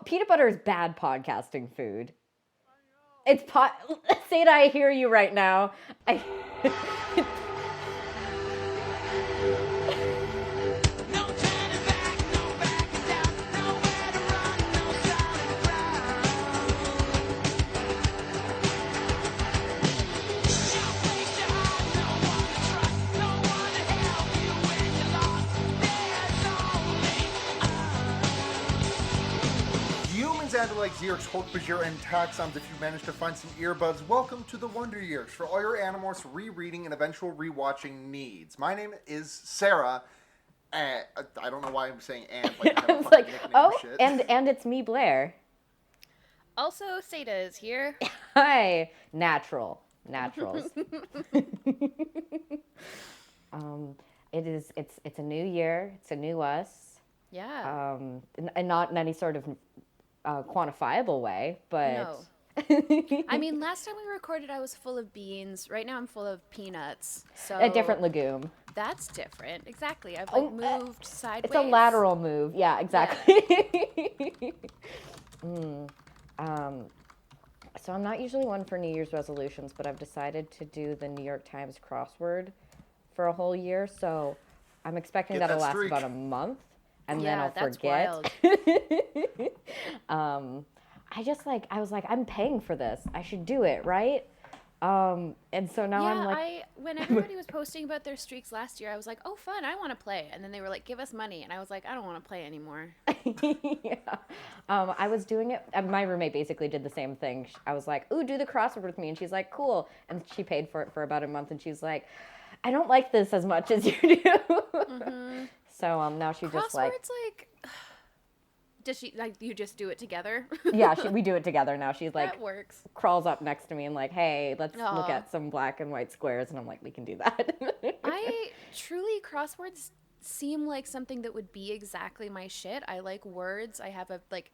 Peanut butter is bad podcasting food. It's Seda, I hear you right now. Andalites, Zerks, Hork-Bajir, and Taxons. If you managed to find some earbuds, welcome to the Wonder Years for all your Animorphs rereading and eventual rewatching needs. My name is Sarah. I don't know why I'm saying and. Like, I was like, oh, shit. and it's me, Blair. Also, Seda is here. Hi, naturals. It's a new year. It's a new us. Yeah. And not in any sort of quantifiable way, but no. I mean, last time we recorded, I was full of beans. Right now, I'm full of peanuts. So a different legume. That's different. Exactly. I've moved sideways. It's a lateral move. Yeah, exactly. Yeah. So I'm not usually one for New Year's resolutions, but I've decided to do the New York Times crossword for a whole year. So I'm expecting that'll last about a month. And then I'll forget. I was like, I'm paying for this. I should do it, right? And so now I'm like... when everybody was posting about their streaks last year, I was like, oh, fun, I want to play. And then they were like, give us money. And I was like, I don't want to play anymore. Yeah. I was doing it. My roommate basically did the same thing. I was like, ooh, do the crossword with me. And she's like, cool. And she paid for it for about a month. And she's like, I don't like this as much as you do. Mm-hmm. So now she just like... Crosswords, like... Does she, like, you just do it together? Yeah, we do it together now. She's like... That works. Crawls up next to me and like, hey, let's look at some black and white squares. And I'm like, we can do that. Crosswords seem like something that would be exactly my shit. I like words. I have a, like,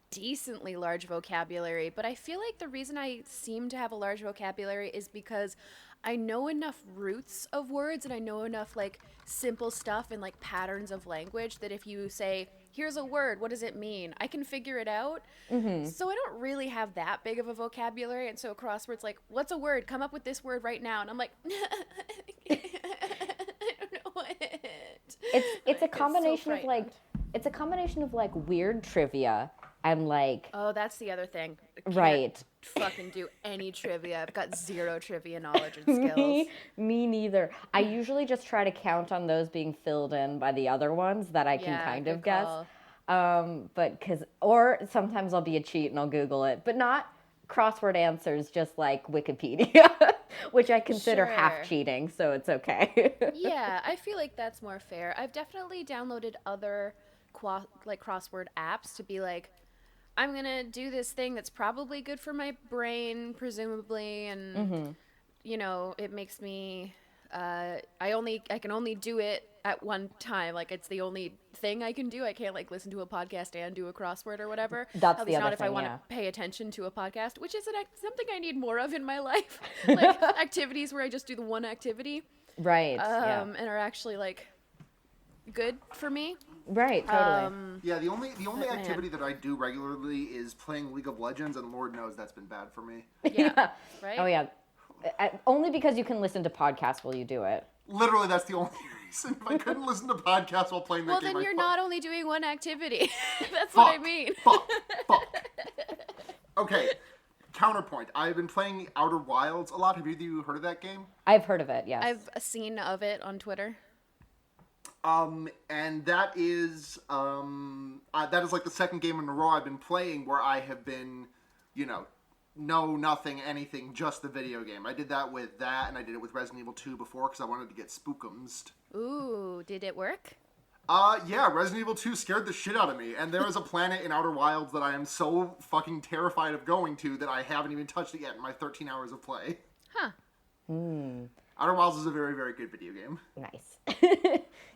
decently large vocabulary. But I feel like the reason I seem to have a large vocabulary is because I know enough roots of words and I know enough, like, simple stuff and, like, patterns of language that if you say, here's a word, what does it mean? I can figure it out. Mm-hmm. So I don't really have that big of a vocabulary. And so a crossword's like, what's a word? Come up with this word right now. And I'm like, I don't know it. It's a combination of, like, it's a combination of, like, weird trivia and, like... Oh, that's the other thing. Right. Fucking do any trivia. I've got zero trivia knowledge and skills. Me neither. I usually just try to count on those being filled in by the other ones that I can kind of guess. Or sometimes I'll be a cheat and I'll Google it, but not crossword answers, just like Wikipedia, which I consider half cheating, so it's okay. Yeah, I feel like that's more fair. I've definitely downloaded other crossword apps to be like, I'm going to do this thing that's probably good for my brain, presumably, and, you know, it makes me, I can only do it at one time. Like, it's the only thing I can do. I can't, like, listen to a podcast and do a crossword or whatever. That's at the least other not if thing, I want to pay attention to a podcast, which is something I need more of in my life. Like, activities where I just do the one activity. Right, and are actually, like, good for me. Right, totally. Yeah, the only activity that I do regularly is playing League of Legends, and Lord knows that's been bad for me. Yeah. Right? Oh, yeah. Only because you can listen to podcasts while you do it. Literally, that's the only reason. If I couldn't listen to podcasts while playing that game, well, then you're not only doing one activity. That's what I mean. Fuck. Okay, counterpoint. I've been playing Outer Wilds a lot. Have either of you heard of that game? I've heard of it, yes. I've seen of it on Twitter. And that is like the second game in a row I've been playing where I have been, nothing, anything, just the video game. I did that with that, and I did it with Resident Evil 2 before because I wanted to get spookums. Ooh, did it work? Yeah, Resident Evil 2 scared the shit out of me, and there is a planet in Outer Wilds that I am so fucking terrified of going to that I haven't even touched it yet in my 13 hours of play. Huh. Outer Wilds is a very, very good video game. Nice.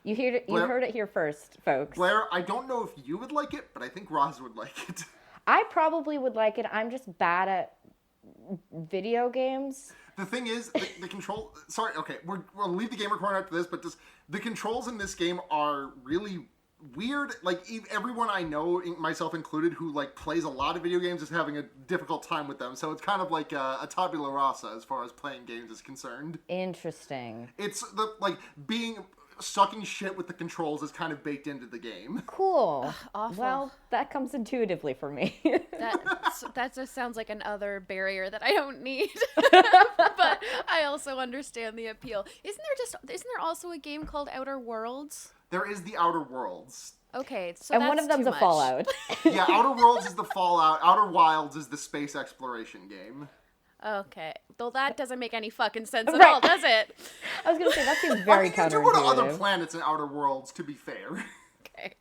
You heard it here first, folks. Blair, I don't know if you would like it, but I think Roz would like it. I probably would like it. I'm just bad at video games. The thing is, the control... Sorry, okay, we'll leave the gamer corner after this, but the controls in this game are really weird, like, everyone I know, myself included, who, like, plays a lot of video games is having a difficult time with them. So it's kind of like a tabula rasa as far as playing games is concerned. Interesting. It's, sucking shit with the controls is kind of baked into the game. Cool. Awful. Well, that comes intuitively for me. That just sounds like another barrier that I don't need. But I also understand the appeal. Isn't there also a game called Outer Worlds? There is the Outer Worlds. Okay, so And that's one of them's too a much. Fallout. Yeah, Outer Worlds is the Fallout. Outer Wilds is the space exploration game. Okay. Though that doesn't make any fucking sense at Right. all, does it? I was going to say, that seems very You do go to other counterintuitive. planets in Outer Worlds, to be fair. Okay.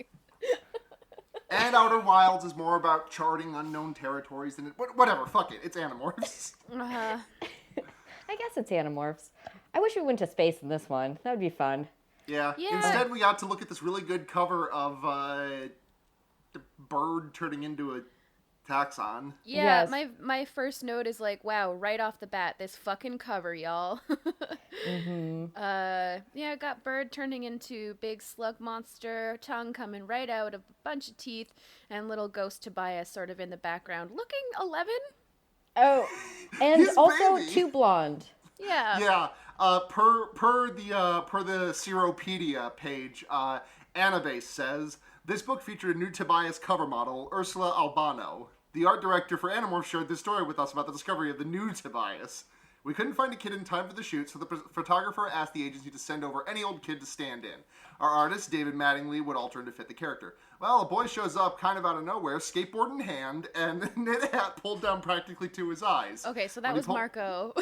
And Outer Wilds is more about charting unknown territories than whatever. Fuck it. It's Animorphs. Uh-huh. I guess it's Animorphs. I wish we went to space in this one. That would be fun. Yeah. Yeah. Instead, we got to look at this really good cover of the bird turning into a taxon. Yeah, Yes. my first note is like, wow, right off the bat, this fucking cover, y'all. Yeah, got bird turning into big slug monster, tongue coming right out of a bunch of teeth, and little ghost Tobias sort of in the background, looking 11. Oh, and His also baby. too blonde. Yeah. Yeah. Per the Seropedia page, Annabase says this book featured a new Tobias cover model, Ursula Albano. The art director for Animorphs shared this story with us about the discovery of the new Tobias. We couldn't find a kid in time for the shoot, so the photographer asked the agency to send over any old kid to stand in. Our artist, David Mattingly, would alter to fit the character. Well, a boy shows up kind of out of nowhere, skateboard in hand, and knit hat pulled down practically to his eyes. Okay, so that When he was Marco.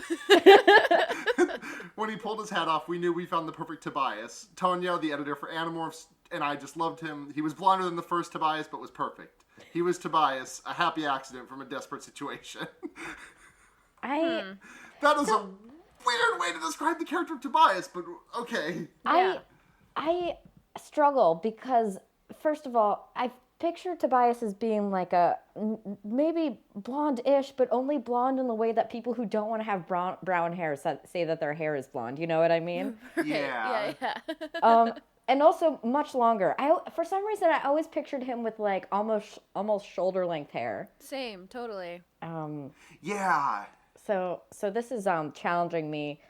When he pulled his hat off, we knew we found the perfect Tobias. Tonya, the editor for Animorphs, and I just loved him. He was blonder than the first Tobias, but was perfect. He was Tobias, a happy accident from a desperate situation. That is a weird way to describe the character of Tobias, but okay. Yeah. I struggle because, first of all, I picture Tobias as being like maybe blonde-ish, but only blonde in the way that people who don't want to have brown hair say that their hair is blonde. You know what I mean? Yeah. Yeah. And also much longer. For some reason, I always pictured him with like almost shoulder-length hair. Same, totally. Yeah. So this is challenging me.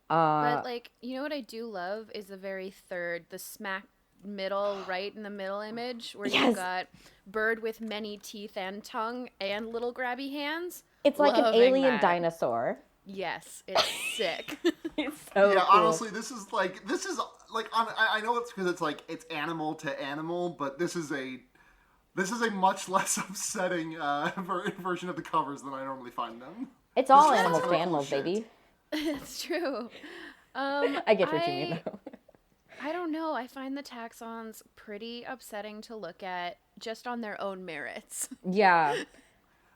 But like, you know what I do love is the smack middle, right in the middle image where Yes. you've got bird with many teeth and tongue and little grabby hands. It's like an Loving alien that. dinosaur. Yes, it's sick. It's so Yeah, cool. honestly, this is like I know it's because it's animal to animal, but this is a much less upsetting version of the covers than I normally find them. It's all This is animals really to cool animals, shit. baby. It's true. I get what you mean, though. I don't know. I find the taxons pretty upsetting to look at just on their own merits. Yeah.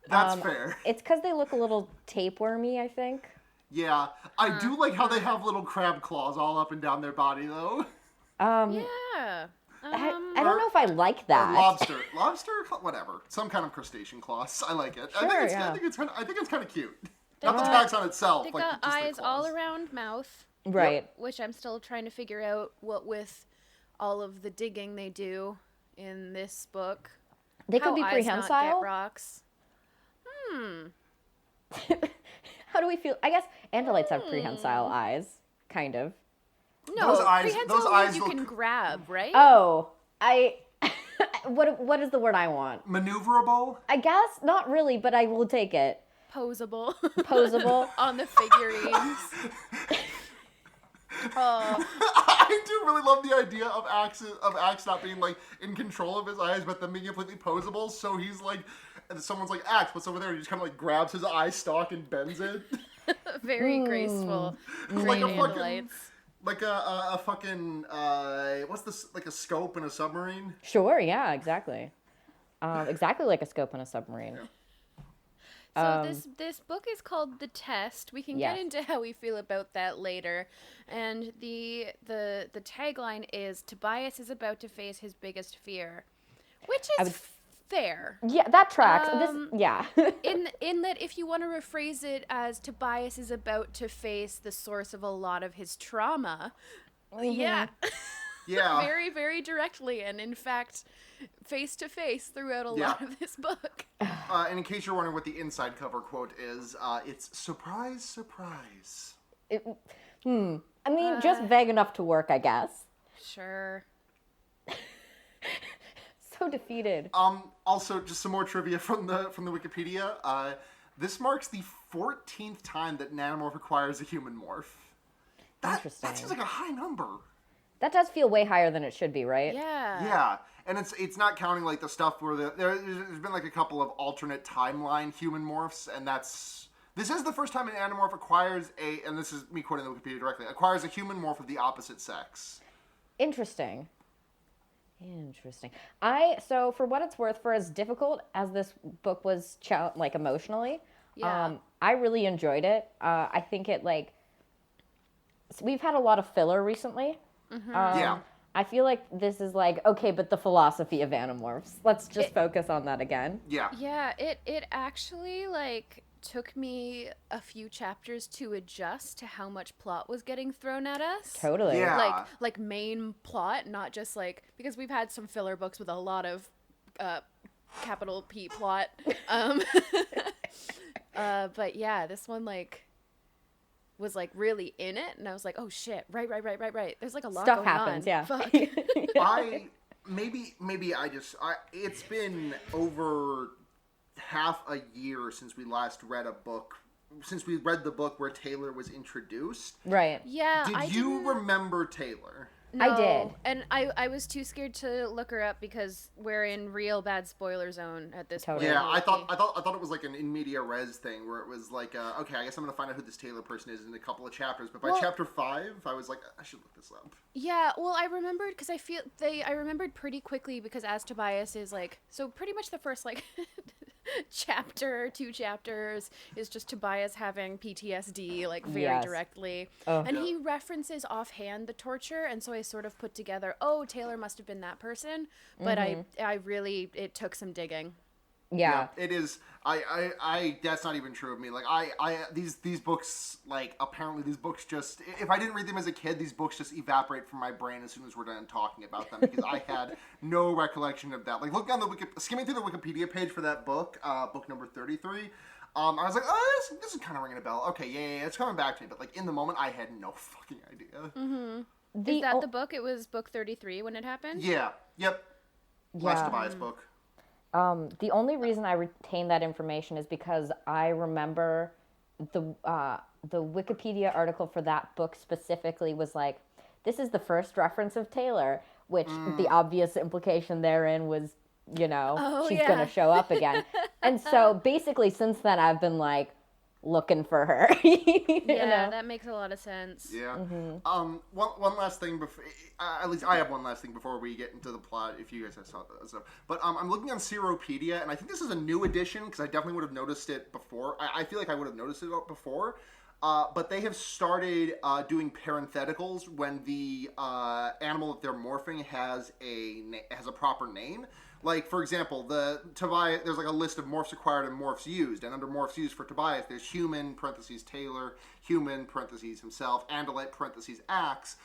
That's fair. It's because they look a little tapewormy, I think. Yeah, I do like how they have little crab claws all up and down their body, though. Yeah. I don't know if I like Or that. lobster, whatever, some kind of crustacean claws. I like it. Sure, I yeah. think it's kind of cute. Not the taxon itself. They like, got just the eyes all claws. around mouth. Right. Which I'm still trying to figure out what with all of the digging they do in this book. They could How be eyes not prehensile. get rocks. How do we feel? I guess Andalites have prehensile eyes, kind of. No, Those eyes prehensile means you look- can grab, right? Oh, what is the word I want? Maneuverable. I guess not really, but I will take it. Posable. Posable. On the figurines. Oh, I do really love the idea of Axe not being like in control of his eyes, but them being completely posable. So he's like, and someone's like, Axe, what's over there? And he just kind of like grabs his eye stalk and bends it. very graceful. Like Great a fucking, Andalites. like a fucking what's this, like a scope in a submarine? Sure. Yeah. Exactly. Exactly like a scope on a submarine. So this book is called The Test. We can Yes. get into how we feel about that later. And the tagline is Tobias is about to face his biggest fear, which is fair. Yeah, that tracks. Yeah. In that if you want to rephrase it as Tobias is about to face the source of a lot of his trauma, yeah. Yeah. very, very directly, and in fact, face to face throughout a lot of this book. And in case you're wondering what the inside cover quote is, it's "Surprise, surprise." I mean, just vague enough to work, I guess. Sure. So defeated. Also, just some more trivia from the Wikipedia. This marks the 14th time that Nanomorph acquires a human morph. Interesting. That seems like a high number. That does feel way higher than it should be, right? Yeah. Yeah, and it's not counting like the stuff where there's been like a couple of alternate timeline human morphs, and this is the first time an Nanomorph acquires and this is me quoting the Wikipedia directly, acquires a human morph of the opposite sex. Interesting. So for what it's worth, for as difficult as this book was, like emotionally, I really enjoyed it. I think it we've had a lot of filler recently. Yeah. I feel like this is like, okay, but the philosophy of Animorphs. Let's just focus on that again. Yeah. Yeah, it actually took me a few chapters to adjust to how much plot was getting thrown at us. Totally. Yeah. Like main plot, not just because we've had some filler books with a lot of capital P plot. But yeah, this one was really in it, and I was like, oh shit, right. There's a lot Stuff going happens, on. yeah. Fuck. It's been over half a year since we last read the book where Taylor was introduced. Right. Yeah. Did you remember Taylor? No, I did. And I was too scared to look her up because we're in real bad spoiler zone at this point. Yeah, I thought it was like an in media res thing where it was like, okay, I guess I'm gonna find out who this Taylor person is in a couple of chapters. But by chapter 5, I was like, I should look this up. Yeah, well, I remembered because I remembered pretty quickly because as Tobias is so pretty much the first two chapters is just Tobias having PTSD very directly, and he references offhand the torture, and so I sort of put together, oh, Taylor must have been that person, but I really, it took some digging. Yeah. It is. I that's not even true of me. These books, apparently these books just, if I didn't read them as a kid, these books just evaporate from my brain as soon as we're done talking about them, because I had no recollection of that. Looking on skimming through the Wikipedia page for that book, book number 33, I was like, oh, this is kind of ringing a bell. Okay, yeah, it's coming back to me. But in the moment, I had no fucking idea. Mm-hmm. Is that the book? It was book 33 when it happened? Yeah. Yep. Last Tobias book. The only reason I retain that information is because I remember the Wikipedia article for that book specifically was this is the first reference of Taylor, which the obvious implication therein was, she's going to show up again. And so basically since then I've been looking for her. That makes a lot of sense. Yeah. One last thing before, at least I have one last thing before we get into the plot, if you guys have stuff. But I'm looking on Seropedia, and I think this is a new edition because I definitely would have noticed it before. I feel like I would have noticed it before. But they have started doing parentheticals when the animal that they're morphing has a proper name. For example, Tobias, there's a list of morphs acquired and morphs used, and under morphs used for Tobias, there's human, parentheses Taylor, human, parentheses himself, Andalite, parentheses axe.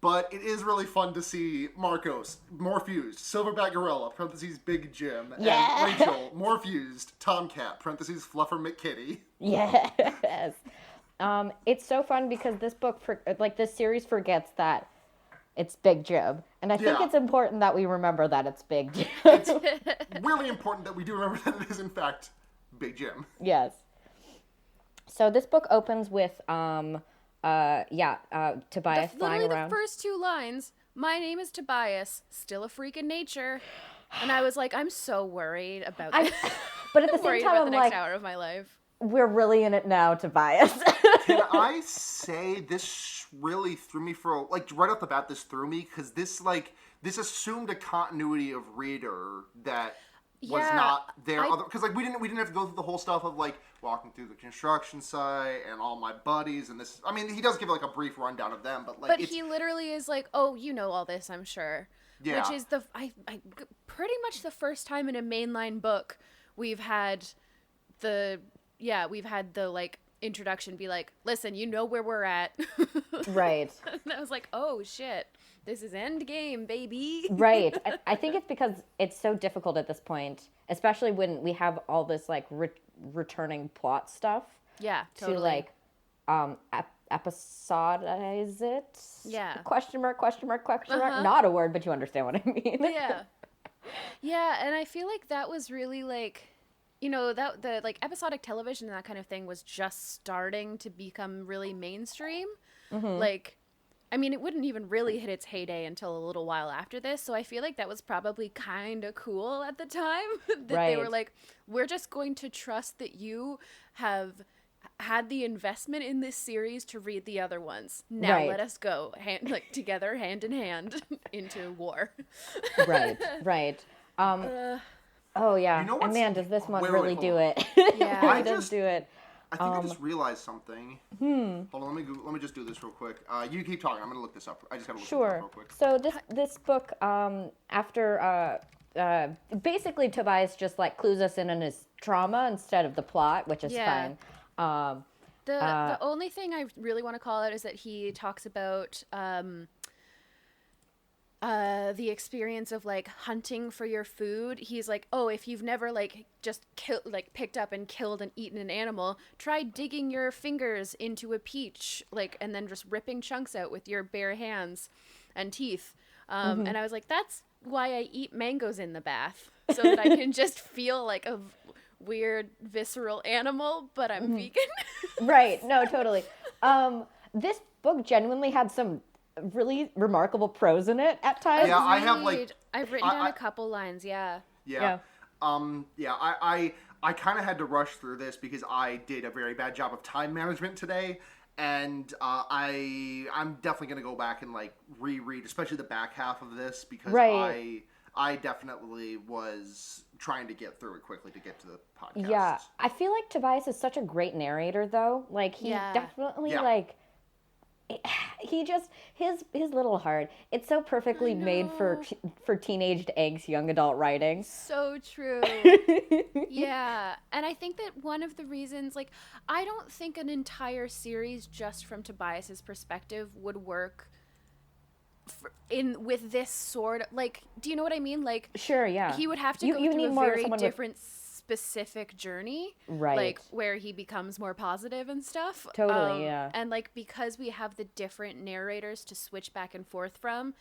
But it is really fun to see Marcos, morph used, Silverback Gorilla, parentheses Big Jim, and Rachel, morph used, Tomcat, parentheses Fluffer McKitty. Yes. It's so fun because this book, this series forgets that it's Big Jim. And I think it's important that we remember that it's Big Jim. It's really important that we do remember that it is, in fact, Big Jim. Yes. So this book opens with, Tobias flying literally around. The first two lines, my name is Tobias, still a freak in nature. And I was I'm so worried about this. But at the same time, I'm the next hour of my life. We're really in it now, Tobias. Can I say this really threw me for right off the bat? This threw me because this assumed a continuity of reader that was not there. Because we didn't have to go through the whole stuff of walking through the construction site and all my buddies and this. I mean, he does give a brief rundown of them, but he literally is oh, you know all this, I'm sure. Yeah. Which is pretty much the first time in a mainline book we've had the introduction be listen, you know where we're at. Right. And I was oh shit. This is Endgame, baby. Right. I think it's because it's so difficult at this point, especially when we have all this like returning plot stuff. Yeah, totally. To like episodize it. Yeah. Question mark, question mark, question mark. Not a word, but you understand what I mean. Yeah. Yeah, and I feel like that was really like, you know, that the like episodic television and that kind of thing was just starting to become really mainstream. Like, I mean, it wouldn't even really hit its heyday until a little while after this. So I feel like that was probably kind of cool at the time that they were like, we're just going to trust that you have had the investment in this series to read the other ones. Now let us go together, hand in hand, into war. Right. Oh yeah. You know and man, does this one wait, really do it? Yeah. It does do it. I think I just realized something. Hold on, let me just do this real quick. You keep talking. I'm gonna look this up. I just gotta look this up real quick. So this book, after basically Tobias just like clues us in on his trauma instead of the plot, which is fine. The only thing I really want to call out is that he talks about the experience of like hunting for your food. He's like, oh, if you've never like just picked up and killed and eaten an animal, try digging your fingers into a peach, like, and then just ripping chunks out with your bare hands and teeth. And I was like, that's why I eat mangoes in the bath, so that I can just feel like a weird visceral animal, but I'm vegan. Right. No, totally. This book genuinely had some really remarkable prose in it at times. Yeah, I have like I've written down a couple lines. Yeah. I kind of had to rush through this because I did a very bad job of time management today, and I'm definitely gonna go back and like reread, especially the back half of this, because I definitely was trying to get through it quickly to get to the podcast. Yeah, I feel like Tobias is such a great narrator, though. Like he definitely like. He just his little heart. It's so perfectly made for teenaged angst, young adult writing. So true. Yeah, and I think that one of the reasons, like, I don't think an entire series just from Tobias's perspective would work with this sort of, like, do you know what I mean? Like, sure, yeah. He would have to go through a very different specific journey, right? Like where he becomes more positive and stuff. Totally, yeah. And like because we have the different narrators to switch back and forth from,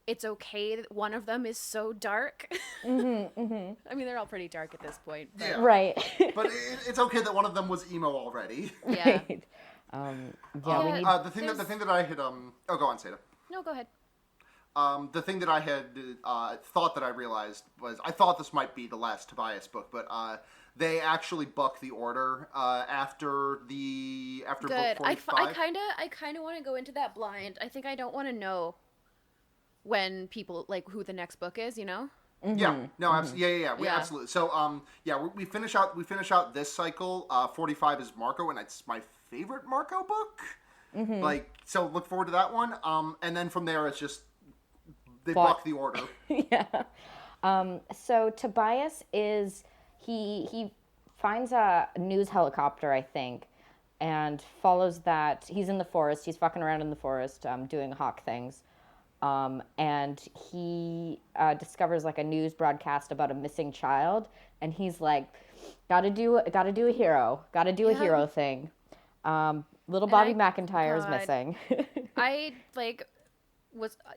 it's okay that one of them is so dark. I mean, they're all pretty dark at this point. But. Yeah. Right. But it's okay that one of them was emo already. Yeah. Right. The thing that I had oh, go on, Seda. No, go ahead. The thing that I had thought that I realized was I thought this might be the last Tobias book, but they actually buck the order after Good. book 45. I kind of want to go into that blind. I think I don't want to know when people like who the next book is. You know. Yeah. No. Absolutely. Yeah. Absolutely. So we finish out this cycle. 45 is Marco, and it's my favorite Marco book. Like, so look forward to that one. And then from there it's just. They block the order. Yeah. So Tobias he finds a news helicopter, I think, and follows that. He's in the forest. He's fucking around in the forest, doing hawk things. And he discovers like a news broadcast about a missing child, and he's like, gotta do a hero. Gotta do a hero thing. Little Bobby McIntyre is missing. I like.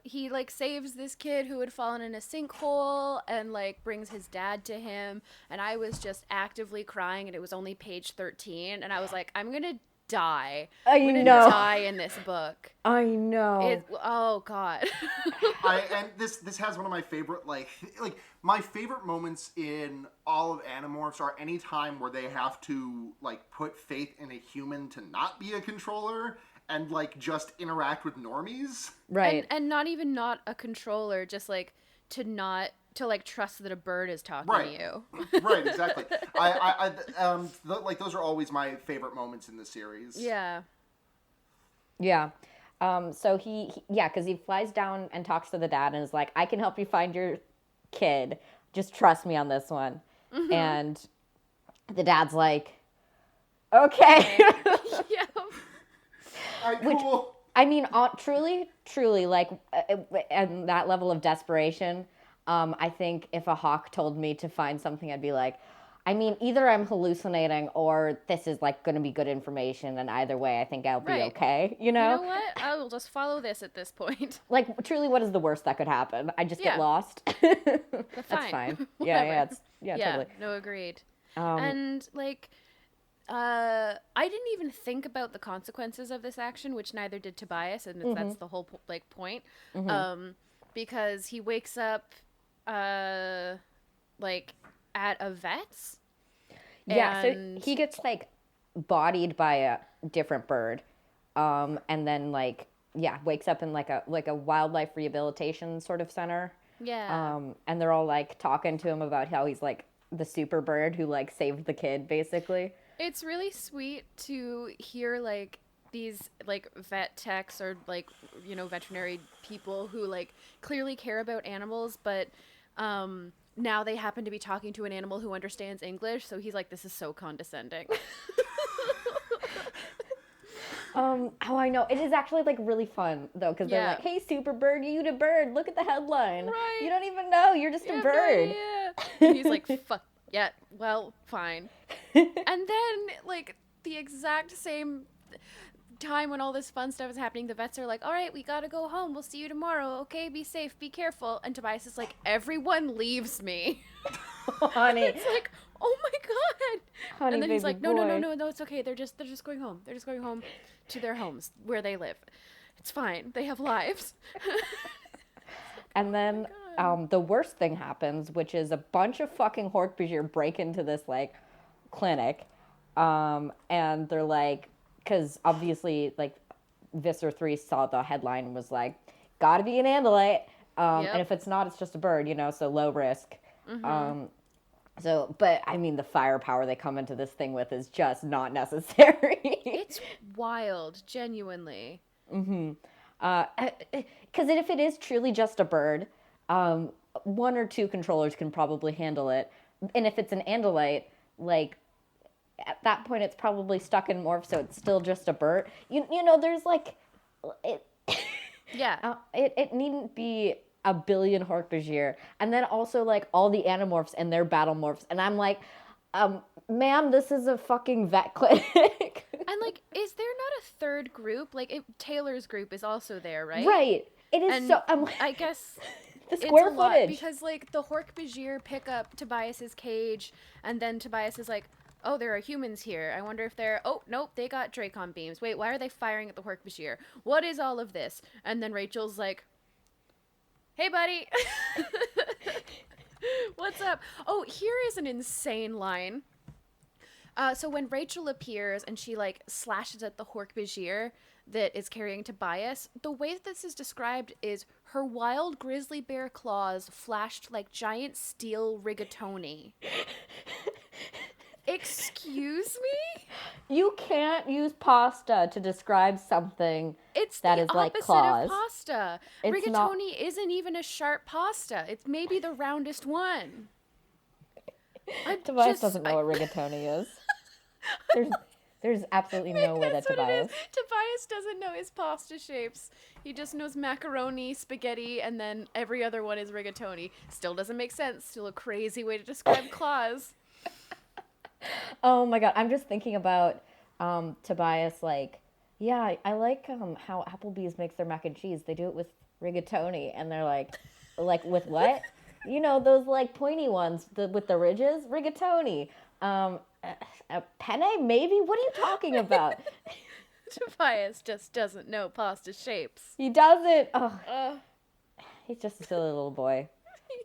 He like saves this kid who had fallen in a sinkhole and like brings his dad to him, and I was just actively crying, and it was only page 13, and I was like, I'm gonna die. I'm gonna die in this book. I know. Oh god. And this has one of my favorite like my favorite moments in all of Animorphs are any time where they have to like put faith in a human to not be a controller. And, like, just interact with normies. Right. And not even not a controller, just, like, to trust that a bird is talking to you. Right, exactly. Like, those are always my favorite moments in the series. Yeah. Yeah. So because he flies down and talks to the dad and is like, I can help you find your kid. Just trust me on this one. And the dad's like, okay. Yeah. Cool. I mean, truly, like, and that level of desperation. I think if a hawk told me to find something, I'd be like, I mean, either I'm hallucinating or this is like going to be good information, and either way, I think I'll be Right. okay. You You know, know what? I will just follow this at this point. like truly, what is the worst that could happen? I just get Yeah, lost. but That's fine. fine. Yeah, Whatever. yeah, yeah, Yeah, totally. no, agreed. Um, And like, I didn't even think about the consequences of this action, which neither did Tobias, and that's the whole like point. Um, because he wakes up, uh, like at a vet's, Yeah, so and he gets like bodied by a different bird, and then like yeah, wakes up in like a wildlife rehabilitation sort of center, yeah, and they're all like talking to him about how he's like the super bird who like saved the kid basically. it's really sweet to hear like these like vet techs or like veterinary people who like clearly care about animals, but now they happen to be talking to an animal who understands English, so he's like, this is so condescending. Oh, I know. It is actually like really fun though, because they're Yeah. like, "Hey, super bird, you the bird. Look at the headline. Right. You don't even know. You're just You a have no bird." idea. And he's like, fuck, yeah, well, fine. And then, like, the exact same time when all this fun stuff is happening, the vets are like, all right, we gotta go home. We'll see you tomorrow. Okay, be safe, be careful. And Tobias is like, everyone leaves me. Honey, It's like, oh my god. honey, And then he's baby like, no, no, no, boy. no, no, it's okay. They're just going home. They're just going home to their homes where they live. It's fine. They have lives. And then the worst thing happens, which is a bunch of fucking Hork-Bajir break into this like clinic, and they're like, because obviously like Visser 3 saw the headline and was like, gotta be an Andalite, Yep. and if it's not, it's just a bird, you know, so low risk. So, but I mean, the firepower they come into this thing with is just not necessary. It's wild, genuinely. Because if it is truly just a bird, one or two controllers can probably handle it. And if it's an Andalite, like at that point, it's probably stuck in morph, so it's still just a bird. You know, there's like it. Yeah. It needn't be a billion Hork-Bajir, and then also like all the Animorphs and their battle morphs, and I'm like, ma'am, this is a fucking vet clinic. And like, is there not a third group? Like, Taylor's group is also there, right? Right. It is And so. I'm like, I guess the it's square a lot footage. because like the Hork-Bajir pick up Tobias's cage, and then Tobias is like, "Oh, there are humans here. I wonder if they're. Oh, nope, they got Dracon beams. Wait, why are they firing at the Hork-Bajir? What is all of this?" And then Rachel's like, "Hey, buddy, what's up? Oh, here is an insane line." So when Rachel appears and she like slashes at the Hork-Bajir that is carrying Tobias, the way that this is described is her wild grizzly bear claws flashed like giant steel rigatoni. Excuse me? You can't use pasta to describe something It's that the is like opposite claws. of pasta. It's Rigatoni not- isn't even a sharp pasta. It's maybe the roundest one. Tobias doesn't know what rigatoni is. There's absolutely no way that That's what it is. Tobias. Tobias doesn't know his pasta shapes. He just knows macaroni, spaghetti, and then every other one is rigatoni. Still doesn't make sense. Still a crazy way to describe claws. Oh my god, I'm just thinking about Tobias. Like, yeah, I like how Applebee's makes their mac and cheese. They do it with rigatoni, and they're like with what? You know, those like pointy ones with the ridges, rigatoni. A penne, maybe? What are you talking about? Tobias just doesn't know pasta shapes. He doesn't. Oh, Ugh. he's just a silly little boy.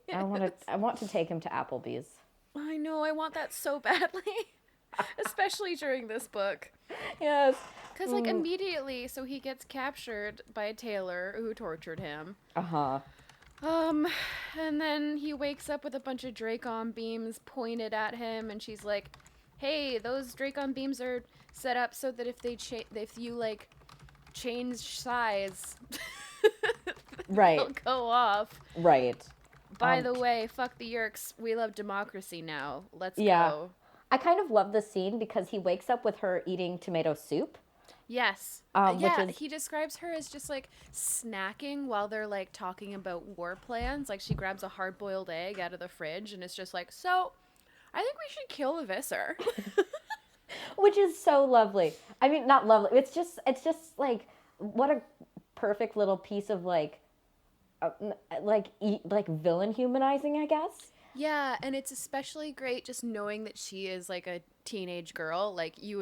Yes. I want to take him to Applebee's. I know, I want that so badly. Especially during this book. Yes. Because, like, immediately, so he gets captured by Taylor, who tortured him. Uh-huh. And then he wakes up with a bunch of Dracon beams pointed at him, and she's like, hey, those Dracon beams are set up so that if you, like, change size, Right. they'll go off. Right. By the way, fuck the Yerks. We love democracy now. Let's Yeah. go. I kind of love this scene because he wakes up with her eating tomato soup. Yes. which Yeah, is he describes her as just like snacking while they're like talking about war plans. Like she grabs a hard-boiled egg out of the fridge and it's just like, "So, I think we should kill the visser." which is so lovely. I mean, not lovely. It's just like what a perfect little piece of uh, like villain humanizing, I guess. Yeah, and it's especially great just knowing that she is like a teenage girl. Like it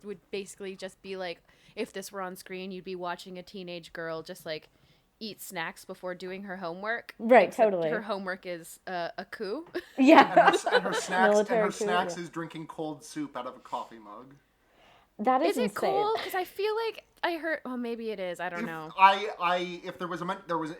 would basically just be like if this were on screen, you'd be watching a teenage girl just like eat snacks before doing her homework. Right, Except totally. her homework is a coup. Yeah. And her snacks Military coup, yeah. is drinking cold soup out of a coffee mug. That Is it insane. cool? Because I feel like I heard. Oh, maybe it is. I don't know. If there was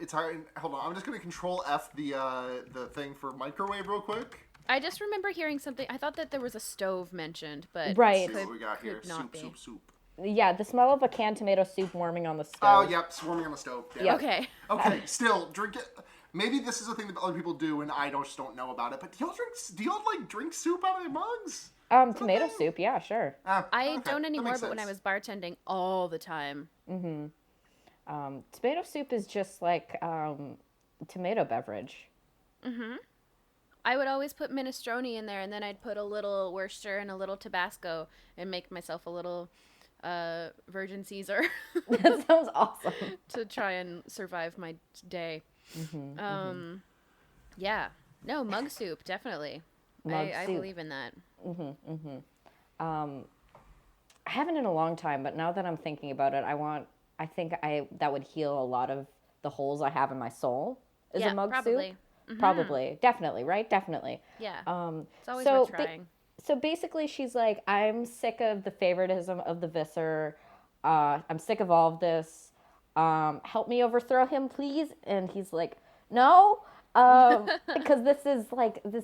it's hard. Hold on, I'm just gonna control F the thing for microwave real quick. I just remember hearing something. I thought that there was a stove mentioned, but Right. Let's see what we got here. could not be. Soup. Yeah, the smell of a canned tomato soup warming on the stove. Oh, yep, swarming on the stove. Yeah. Yep. Okay. Okay, still drink it. Maybe this is a thing that other people do, and I just don't know about it. But do y'all like drink soup out of mugs? Tomato soup, yeah, sure. I Okay, don't that anymore, makes but when I sense. was bartending all the time. Tomato soup is just like tomato beverage. I would always put minestrone in there, and then I'd put a little Worcester and a little Tabasco and make myself a little Virgin Caesar That sounds awesome. to try and survive my day. Yeah. No, mug soup, definitely. Mug I soup. believe in that. I haven't in a long time, but now that I'm thinking about it, I think that would heal a lot of the holes I have in my soul. Is Yeah, a mug probably. soup? Probably. Definitely, right? Definitely. Yeah. Um, It's always so worth trying. So basically, she's like, I'm sick of the favoritism of the Visser. I'm sick of all of this. Help me overthrow him, please. And he's like, no, because this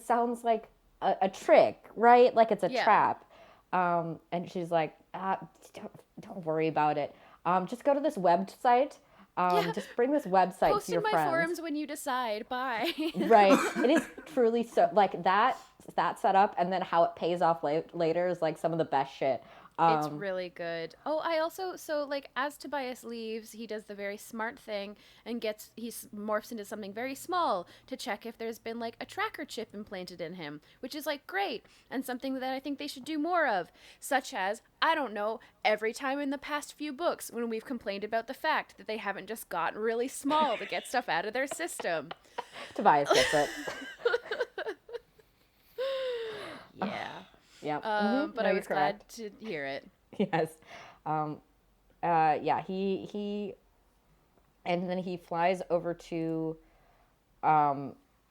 sounds like a trick, right? Like it's a Yeah. trap. And she's like, don't worry about it. Just go to this website. Yeah. Just bring this website Post to your in my friends. forums when you decide. Bye. Right. It is truly so like that setup, and then how it pays off later is like some of the best shit. It's really good. Oh, I also like as Tobias leaves, he does the very smart thing and morphs into something very small to check if there's been like a tracker chip implanted in him, which is like great and something that I think they should do more of, such as I don't know, every time in the past few books when we've complained about the fact that they haven't just gotten really small to get stuff out of their system. Tobias gets it. Yeah. Yeah. But I was glad to hear it. Yes. Yeah. He and then he flies over to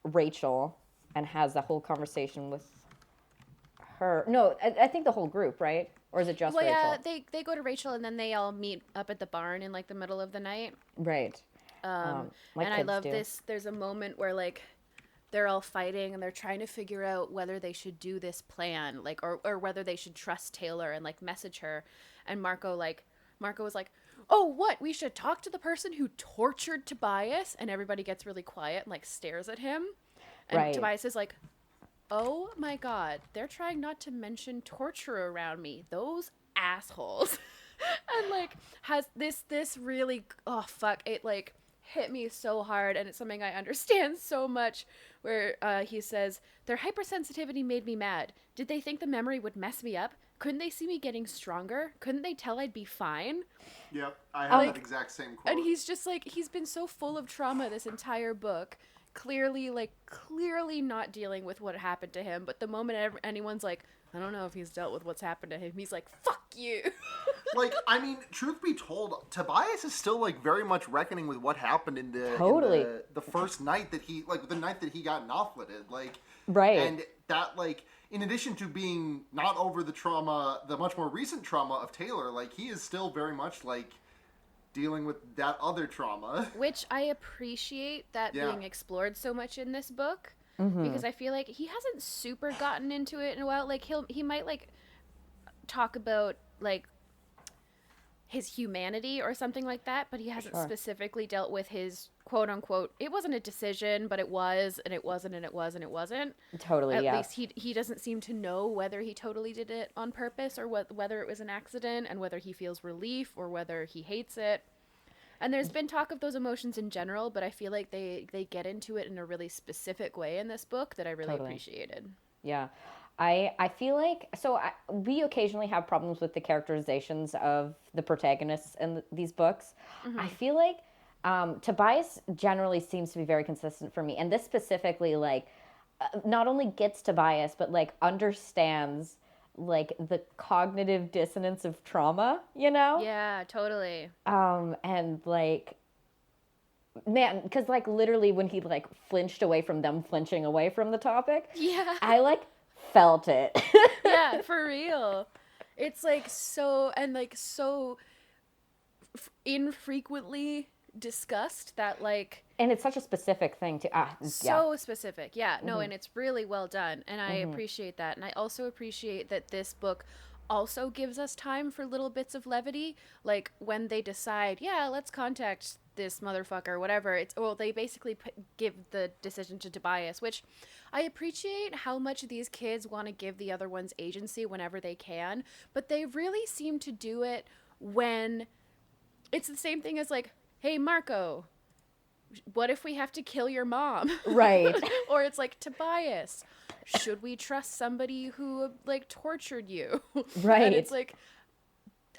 Rachel and has a whole conversation with her. No, I think the whole group, right? Or is it just Well, Rachel? yeah, they go to Rachel and then they all meet up at the barn in like the middle of the night. Right. Like And I kids love do. this. There's a moment where like they're all fighting and they're trying to figure out whether they should do this plan, like or whether they should trust Taylor and like message her. And Marco was like, "Oh, what? We should talk to the person who tortured Tobias." And everybody gets really quiet and like stares at him. And Right. Tobias is like, "Oh my God, they're trying not to mention torture around me. Those assholes." And like has this really, oh fuck, it like hit me so hard, and it's something I understand so much, where he says, "Their hypersensitivity made me mad. Did they think the memory would mess me up? Couldn't they see me getting stronger? Couldn't they tell I'd be fine?" Yep, I have Like, that exact same quote. And he's just like, he's been so full of trauma this entire book, clearly not dealing with what happened to him, but the moment anyone's like, "I don't know if he's dealt with what's happened to him," he's like, "Fuck you." Like, I mean, truth be told, Tobias is still like very much reckoning with what happened in the Totally. in the first night that he the night that he got knoffleted, like Right. and that like in addition to being not over the trauma, the much more recent trauma of Taylor, like he is still very much like dealing with that other trauma. Which I appreciate that Yeah. being explored so much in this book, because I feel like he hasn't super gotten into it in a while. Like he might like talk about like his humanity or something like that, but he hasn't Sure. specifically dealt with his quote unquote, it wasn't a decision, but it was, and it wasn't, and it was, and it wasn't. Totally, At yeah. least he doesn't seem to know whether he totally did it on purpose or whether it was an accident, and whether he feels relief or whether he hates it. And there's been talk of those emotions in general, but I feel like they get into it in a really specific way in this book that I really Totally. appreciated. Yeah. I feel like, we occasionally have problems with the characterizations of the protagonists in these books. I feel like Tobias generally seems to be very consistent for me. And this specifically, like, not only gets Tobias, but like understands like the cognitive dissonance of trauma, you know? Yeah, totally. And like, man, because like literally when he like flinched away from them flinching away from the topic, Yeah. I like felt it. Yeah, for real. It's like so infrequently discussed that like And it's such a specific thing to so specific. Yeah, no, and it's really well done, and I appreciate that. And I also appreciate that this book also gives us time for little bits of levity, like when they decide, yeah, let's contact this motherfucker, whatever. They basically give the decision to Tobias, which I appreciate how much these kids want to give the other ones agency whenever they can, but they really seem to do it when it's the same thing as like, hey, Marco, what if we have to kill your mom? Right. Or it's like, Tobias, should we trust somebody who like tortured you? Right. And it's like,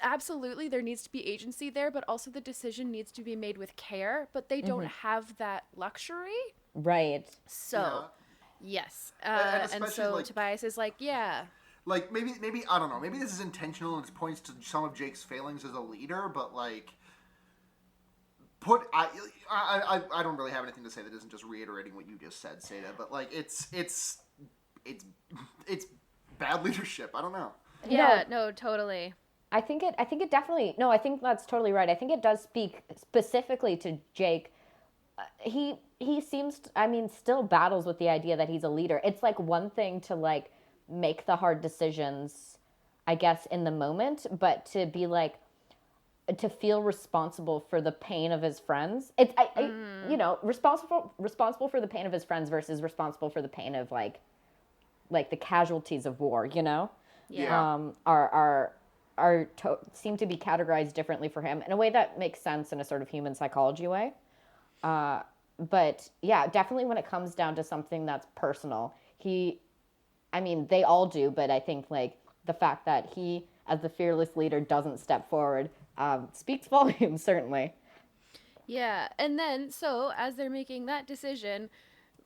absolutely, there needs to be agency there, but also the decision needs to be made with care, but they don't have that luxury. Right. So, yes. And And especially, so like- Tobias is like, yeah. Like maybe I don't know. Maybe this is intentional and it points to some of Jake's failings as a leader, but like, I don't really have anything to say that isn't just reiterating what you just said, Seda. But like, it's bad leadership. I don't know. Yeah, no, totally. I think it definitely, no, I think that's totally right. I think it does speak specifically to Jake. He seems, still battles with the idea that he's a leader. It's like one thing to like make the hard decisions, I guess, in the moment, but to be like, to feel responsible for the pain of his friends. It's, responsible for the pain of his friends versus responsible for the pain of like the casualties of war, you know? Yeah. Seem to be categorized differently for him in a way that makes sense in a sort of human psychology way. But yeah, definitely when it comes down to something that's personal, they all do, but I think like the fact that he, as the fearless leader, doesn't step forward speaks volumes, certainly. Yeah, and then, so, as they're making that decision,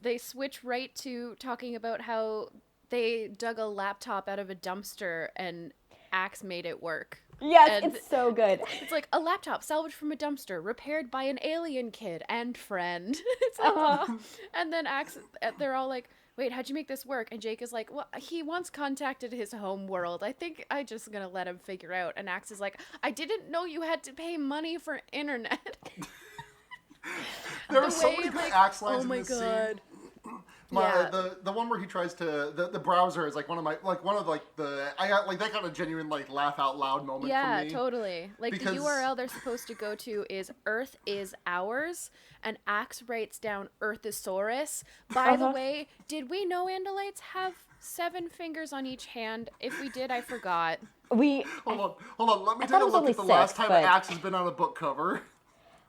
they switch right to talking about how they dug a laptop out of a dumpster and Axe made it work. Yes, And it's so good. it's like a laptop salvaged from a dumpster, repaired by an alien kid and friend. It's like, and then Axe, they're all like, wait, how'd you make this work? And Jake is like, well, he once contacted his home world. I think I just gonna let him figure out. And Axe is like, I didn't know you had to pay money for internet. There are so way, many good like, axe lines oh my in this God. scene. Yeah. The one where he tries to the browser is like one of the I got like that got a genuine like laugh out loud moment Yeah, for me. totally. Like Because- the URL they're supposed to go to is Earth is ours, and Axe writes down Earthosaurus. By the way, did we know Andalites have 7 fingers on each hand? If we did, I forgot. Hold on. Let me thought take it a was look only at the last 6, time but- Axe has been on a book cover.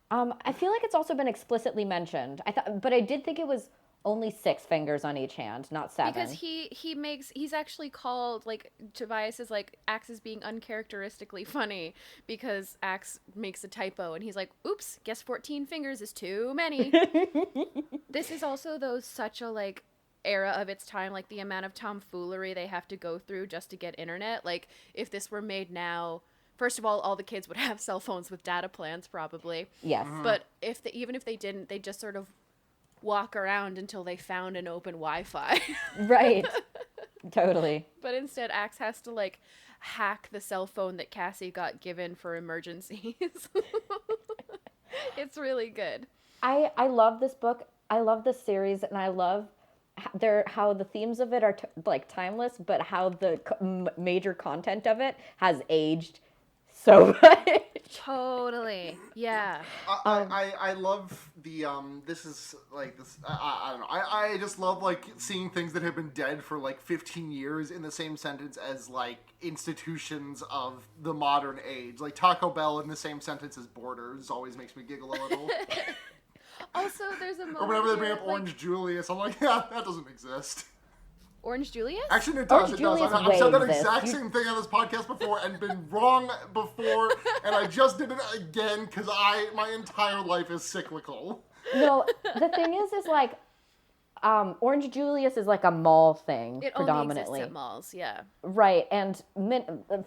I feel like it's also been explicitly mentioned. But I did think it was only 6 fingers on each hand, not 7. Because he's actually called, like, Tobias is like, Axe is being uncharacteristically funny because Axe makes a typo and he's like, oops, guess 14 fingers is too many. This is also, though, such a, like, era of its time, like the amount of tomfoolery they have to go through just to get internet. Like, if this were made now, first of all the kids would have cell phones with data plans probably. Yes. But even if they didn't, they just sort of walk around until they found an open Wi-Fi. Right. Totally. But instead, Axe has to like hack the cell phone that Cassie got given for emergencies. It's really good. I love this book. I love this series, and I love how the themes of it are like timeless, but how the major content of it has aged so much. Totally. Yeah. I love the this is like this I don't know I just love like seeing things that have been dead for like 15 years in the same sentence as like institutions of the modern age. Like Taco Bell in the same sentence as Borders always makes me giggle a little. Also, there's a moment Or whenever they bring here, up Orange Julius, I'm like, yeah, that doesn't exist. Orange Julius? Actually, it does. Orange It does. Julius I've said that way exact exists. same thing on this podcast before and been wrong before, and I just did it again because my entire life is cyclical. No, the thing is like, Orange Julius is like a mall thing It only predominantly. exists at malls, yeah. Right, and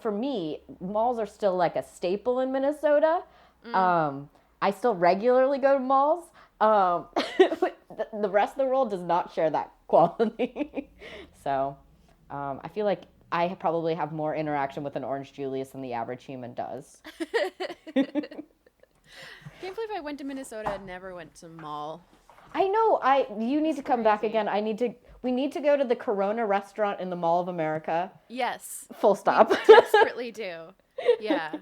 for me, malls are still like a staple in Minnesota. I still regularly go to malls. The rest of the world does not share that quality. So, I feel like I probably have more interaction with an Orange Julius than the average human does. Can't believe I went to Minnesota and never went to mall. I know. You need to come back again. We need to go to the Corona restaurant in the Mall of America. Yes. Full stop. Desperately do. Yeah.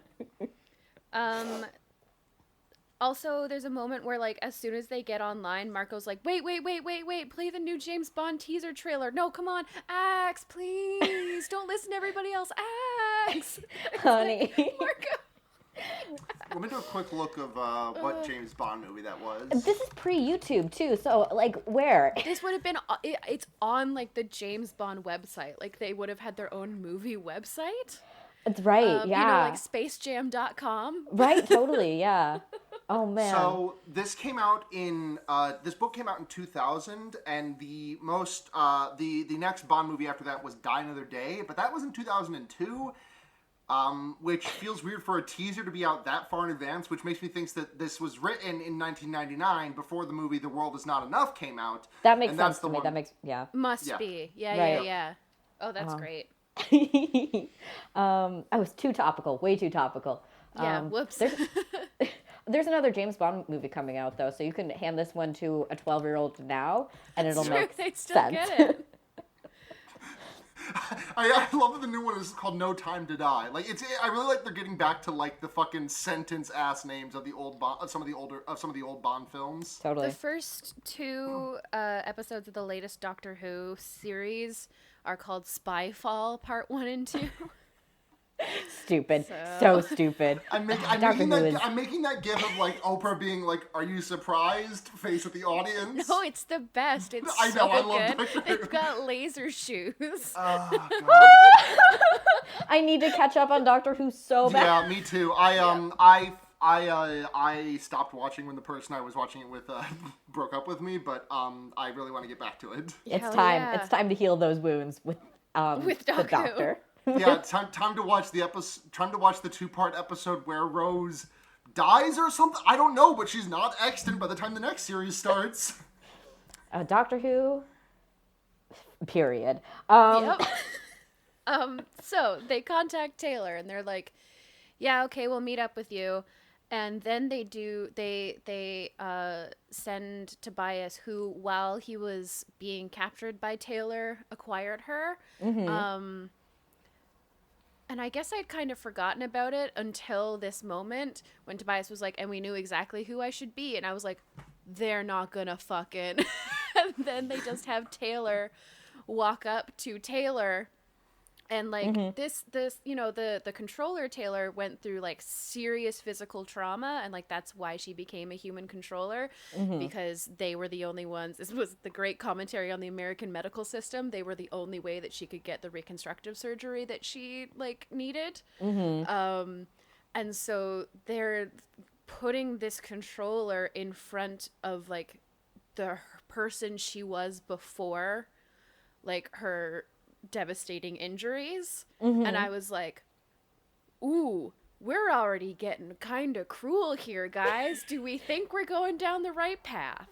Also, there's a moment where, like, as soon as they get online, Marco's like, wait, play the new James Bond teaser trailer. No, come on, Axe, please. Don't listen to everybody else. Axe. Honey. Like, Marco. Let me do a quick look of what James Bond movie that was. This is pre-YouTube too, so like where? This would have been, it's on, like, the James Bond website. Like, they would have had their own movie website. It's right, yeah. You know, like spacejam.com. Right, totally, yeah. Oh man. So this came out in this book came out in 2000, and the next Bond movie after that was Die Another Day, but that was in 2002. Which feels weird for a teaser to be out that far in advance, which makes me think that this was written in 1999 before the movie The World Is Not Enough came out. That makes sense to me. That makes, yeah. Must Yeah. be. Yeah, Right. yeah. Oh, that's great. I was too topical, way too topical. Yeah, whoops. There's another James Bond movie coming out though, so you can hand this one to a 12-year-old now, and it'll make They'd still sense. get it. I love that the new one is called No Time to Die. Like I really like they're getting back to like the fucking sentence ass names of the old some of the old Bond films. Totally. The first two episodes of the latest Doctor Who series are called Spyfall Part 1 and 2. Stupid. So stupid. I'm making that gif of like Oprah being like, "Are you surprised?" face at the audience. No, it's the best. It's I know, so I love good. Doctor Who. They've got laser shoes. Oh, God. I need to catch up on Doctor Who so bad. Yeah, me too. I stopped watching when the person I was watching it with broke up with me, but I really want to get back to it. It's Hell time. yeah. It's time to heal those wounds with the Doctor Who. doctor. Yeah, time to watch the episode. Time to watch the 2-part episode where Rose dies or something. I don't know, but she's not extant by the time the next series starts. Doctor Who. Period. Yep. So they contact Taylor and they're like, "Yeah, okay, we'll meet up with you." And then they send Tobias, who, while he was being captured by Taylor, acquired her. Mm-hmm. And I guess I'd kind of forgotten about it until this moment when Tobias was like, "And we knew exactly who I should be." And I was like, they're not gonna fucking. And then they just have Taylor walk up to Taylor. And like this, you know, the controller Taylor went through like serious physical trauma, and like that's why she became a human controller, because they were the only ones. This was the great commentary on the American medical system. They were the only way that she could get the reconstructive surgery that she like needed. And so they're putting this controller in front of like the person she was before, like her devastating injuries. And I was like, ooh, we're already getting kind of cruel here, guys. Do we think we're going down the right path?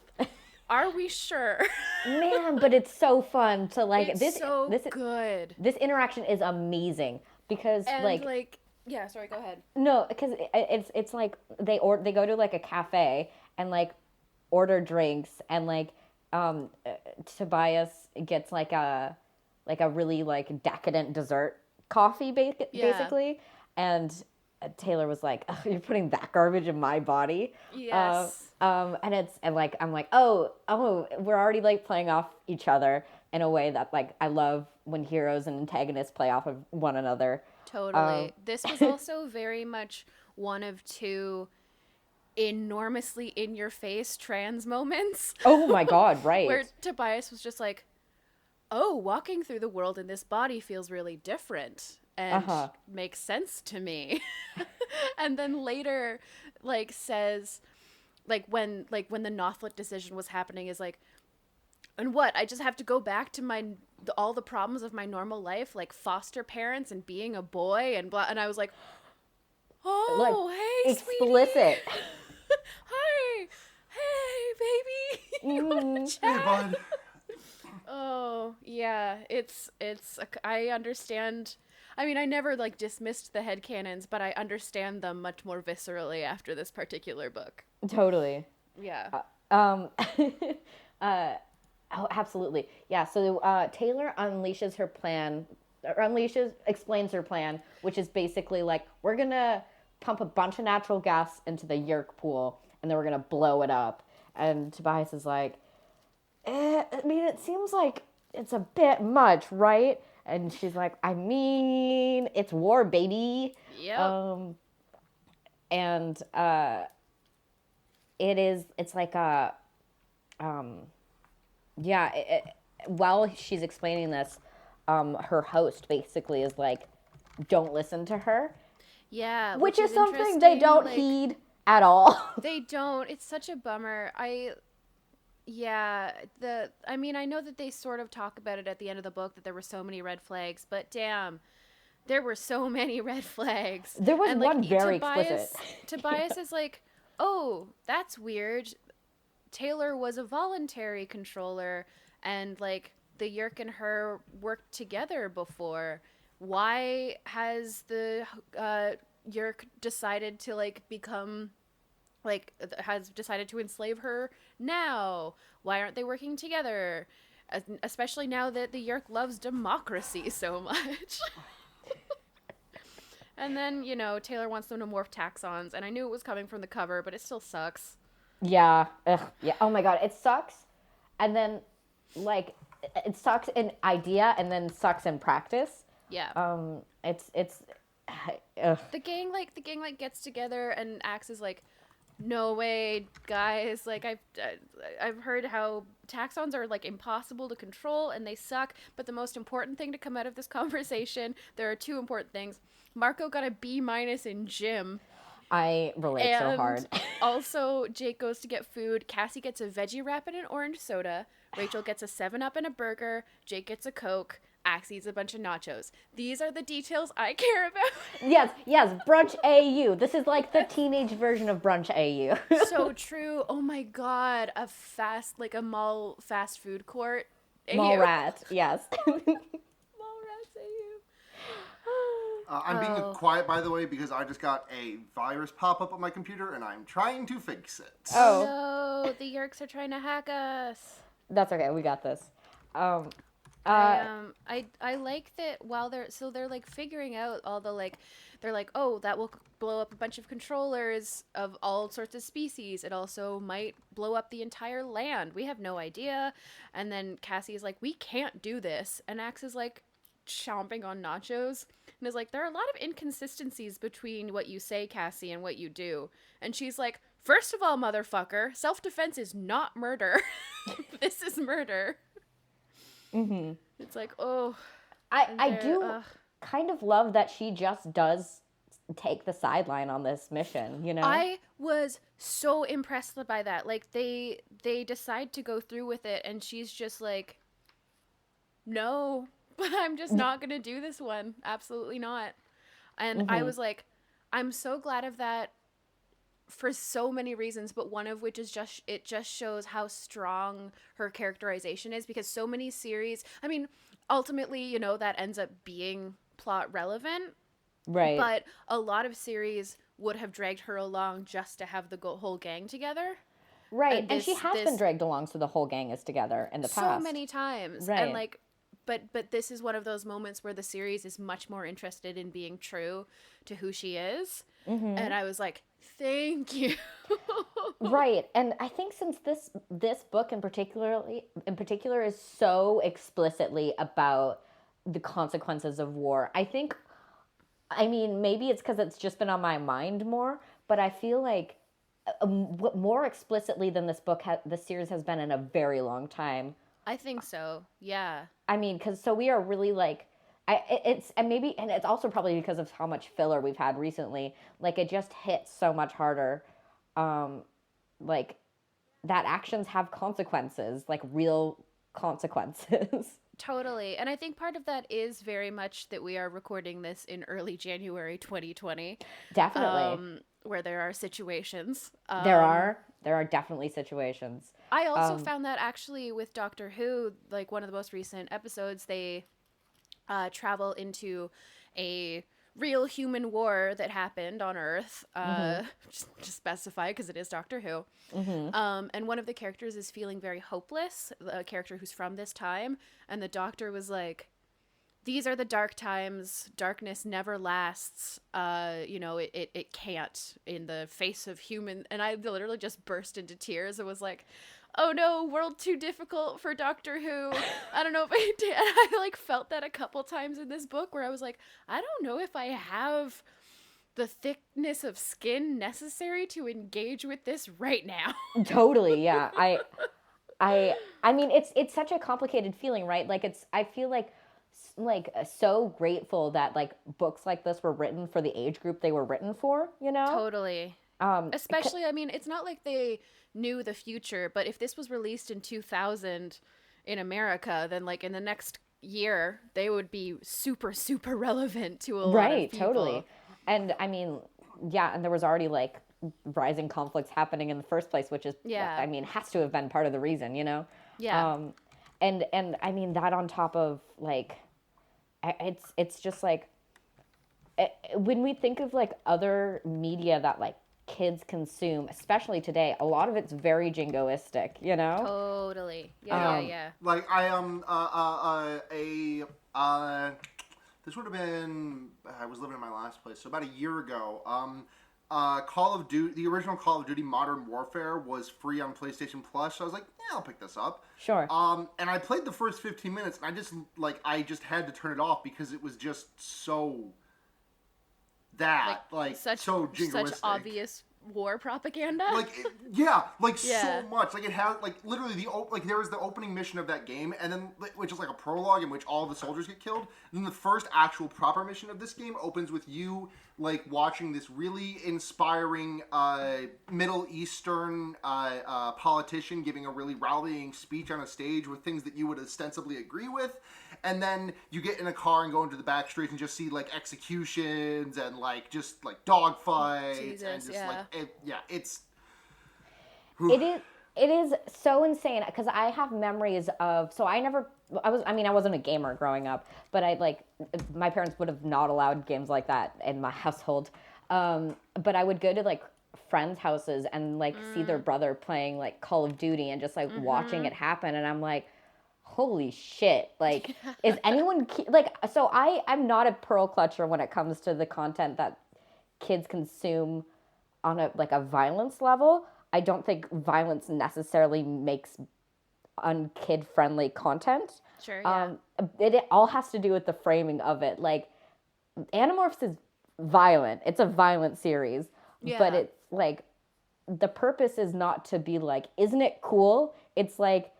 Are we sure? Man, but it's so fun to like It's this. so this good. This interaction is amazing because And like yeah, sorry, go ahead. no, because it's like they go to like a cafe and like order drinks, and like Tobias gets like a really like decadent dessert coffee basically, and Taylor was like, "Ugh, you're putting that garbage in my body." Yes. And like I'm like, oh, we're already like playing off each other in a way that like I love when heroes and antagonists play off of one another. Totally. This was also very much one of two enormously in your face trans moments. Oh my God, right. Where Tobias was just like, oh, walking through the world in this body feels really different and makes sense to me. And then later, like, says, when the Nothlit decision was happening, is like, and what? I just have to go back to all the problems of my normal life, like foster parents and being a boy and blah. And I was like, oh, hey, explicit. Sweetie. Hi. Hey, baby. You wanna chat? Hey, bud. Oh, yeah. I understand. I mean, I never like dismissed the headcanons, but I understand them much more viscerally after this particular book. Totally. Yeah. Oh, absolutely. Yeah. So Taylor explains her plan, which is basically like, we're going to pump a bunch of natural gas into the Yerk pool and then we're going to blow it up. And Tobias is like, I mean, it seems like it's a bit much, right? And she's like, I mean, it's war, baby. Yep. And it's like while she's explaining this, her host basically is like, don't listen to her. Yeah. Which is something they don't heed at all. They don't. It's such a bummer. I mean, I know that they sort of talk about it at the end of the book that there were so many red flags, but damn, there were so many red flags. There was and, one like, very explicit. Tobias is like, oh, that's weird. Taylor was a voluntary controller, and like the Yerk and her worked together before. Why has the Yerk decided to has decided to enslave her now? Why aren't they working together? Especially now that the Yerk loves democracy so much. And then, Taylor wants them to morph taxons, and I knew it was coming from the cover, but it still sucks. Yeah. Ugh. Yeah. Oh my God. It sucks. And then, like, it sucks in idea and then sucks in practice. Yeah. It's The gang gets together and Axe is like, no way, guys. Like, I've heard how taxons are like impossible to control and they suck. But the most important thing to come out of this conversation, there are two important things. Marco got a B- in gym. I relate so hard. Also, Jake goes to get food. Cassie gets a veggie wrap and an orange soda. Rachel gets a 7-Up and a burger. Jake gets a Coke. Axe eats a bunch of nachos. These are the details I care about. Yes. Brunch AU. This is like the teenage version of Brunch AU. So true. Oh my God. A mall fast food court. Mallrat. Yes. Mallrats AU. I'm being quiet, by the way, because I just got a virus pop up on my computer and I'm trying to fix it. Oh no, the Yerks are trying to hack us. That's okay. We got this. I like that while they're like figuring out all the they're like, oh, that will blow up a bunch of controllers of all sorts of species. It also might blow up the entire land. We have no idea. And then Cassie is like, we can't do this. And Axe is like chomping on nachos and is like, there are a lot of inconsistencies between what you say, Cassie, and what you do. And she's like, first of all, motherfucker, self-defense is not murder. This is murder. Mm-hmm. It's like, oh. I do kind of love that she just does take the sideline on this mission, I was so impressed by that. Like, they decide to go through with it, and she's just like, no, I'm just not going to do this one. Absolutely not. And I was like, I'm so glad of that for so many reasons, but one of which is it just shows how strong her characterization is, because so many series, I mean, ultimately, that ends up being plot relevant, right? But a lot of series would have dragged her along just to have the whole gang together, right? And she has been dragged along so the whole gang is together in the past so many times, right? And but this is one of those moments where the series is much more interested in being true to who she is. And I was like, thank you. Right. And I think since this book in particular is so explicitly about the consequences of war, I mean, maybe it's because it's just been on my mind more, but I feel like more explicitly than this series has been in a very long time. I think so. Yeah. I mean, because so we are really like, and it's also probably because of how much filler we've had recently. Like it just hits so much harder, like that actions have consequences, like real consequences. Totally. And I think part of that is very much that we are recording this in early January 2020. Definitely. Where there are situations. There are definitely situations. I also found that actually with Doctor Who, like one of the most recent episodes, they travel into a real human war that happened on Earth, just to specify because it is Doctor Who. And one of the characters is feeling very hopeless, a character who's from this time, and the Doctor was like, these are the dark times, darkness never lasts, it can't in the face of human, and I literally just burst into tears and was like, oh no, world too difficult for Doctor Who. I don't know if I did. And I like felt that a couple times in this book where I was like, I don't know if I have the thickness of skin necessary to engage with this right now. Totally, yeah. I mean, it's such a complicated feeling, right? Like I feel like so grateful that like books like this were written for the age group they were written for, you know? Totally. Especially, I mean, it's not like they knew the future, but if this was released in 2000 in America, then like in the next year, they would be super, super relevant to a lot of people. Totally. And I mean, yeah, and there was already like rising conflicts happening in the first place, which is, I mean, has to have been part of the reason, you know? Yeah. And I mean, that on top of like, it's just like, when we think of like other media that like kids consume, especially today, a lot of it's very jingoistic, you know? Totally. Yeah. Like this would have been, I was living in my last place, so about a year ago. Call of Duty, the original Call of Duty Modern Warfare was free on PlayStation Plus. So I was like, yeah, I'll pick this up. Sure. And I played the first 15 minutes, and I just had to turn it off because it was just so so jingoistic. Such obvious war propaganda. So much. Like it has literally there was the opening mission of that game, and then which is like a prologue in which all the soldiers get killed. And then the first actual proper mission of this game opens with you like watching this really inspiring Middle Eastern politician giving a really rallying speech on a stage with things that you would ostensibly agree with. And then you get in a car and go into the back streets and just see like executions and like just like dog fights and just it's. It is so insane because I have memories of, I wasn't a gamer growing up, but my parents would have not allowed games like that in my household. But I would go to like friends' houses and like see their brother playing like Call of Duty and just like watching it happen. And I'm like, holy shit. Like, is anyone so I'm not a pearl clutcher when it comes to the content that kids consume on a violence level. I don't think violence necessarily makes unkid-friendly content. Sure, yeah. It all has to do with the framing of it. Like, Animorphs is violent. It's a violent series. Yeah. But it's, like, the purpose is not to be like, isn't it cool? It's like,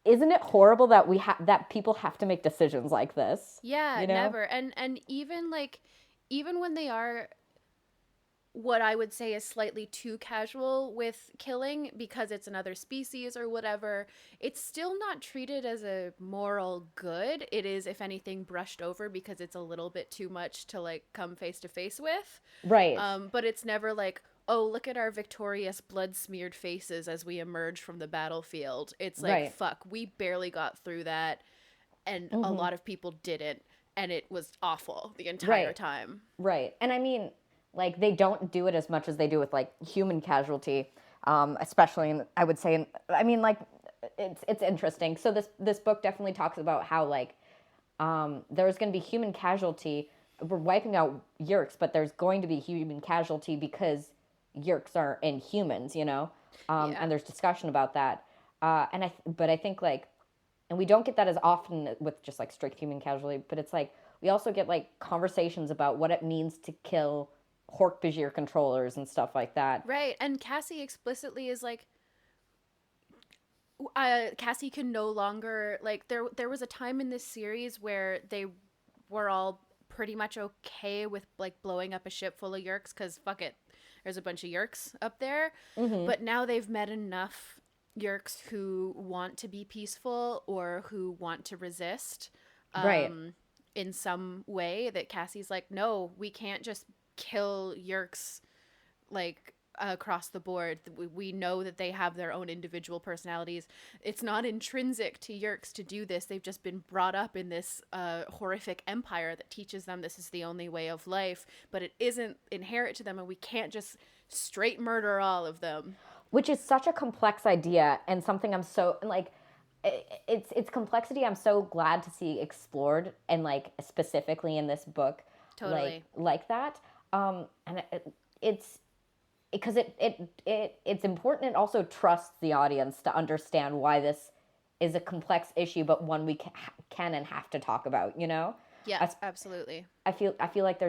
isn't it horrible that that people have to make decisions like this? Yeah, you know? never. And even when they are what I would say is slightly too casual with killing because it's another species or whatever, it's still not treated as a moral good. It is, if anything, brushed over because it's a little bit too much to like come face to face with. Right. But it's never like, oh, look at our victorious blood-smeared faces as we emerge from the battlefield. It's like, right. Fuck, we barely got through that, and a lot of people didn't, and it was awful the entire time. Right. And I mean, like, they don't do it as much as they do with, like, human casualty, especially, I would say, it's interesting. So this book definitely talks about how, like, there's going to be human casualty. We're wiping out Yerks, but there's going to be human casualty because Yerks are inhumans, you know? Yeah. And there's discussion about that. But I think like, and we don't get that as often with just like strict human casualty, but it's like, we also get like conversations about what it means to kill Hork-Bajir controllers and stuff like that. Right. And Cassie explicitly is like, Cassie can no longer, like, there was a time in this series where they were all pretty much okay with like blowing up a ship full of Yerks because fuck it, there's a bunch of Yerks up there. But now they've met enough Yerks who want to be peaceful or who want to resist, Right. in some way, that Cassie's like, no, we can't just kill Yerks like across the board. We know that they have their own individual personalities. It's not intrinsic to Yerks to do this. They've just been brought up in this horrific empire that teaches them this is the only way of life, but it isn't inherent to them, and we can't just straight murder all of them. Which is such a complex idea, and something I'm so like, it's complexity I'm so glad to see explored, and like specifically in this book. Totally. Like that. And it's because it's important. It also trusts the audience to understand why this is a complex issue, but one we can and have to talk about, you know? Yes, absolutely. I feel like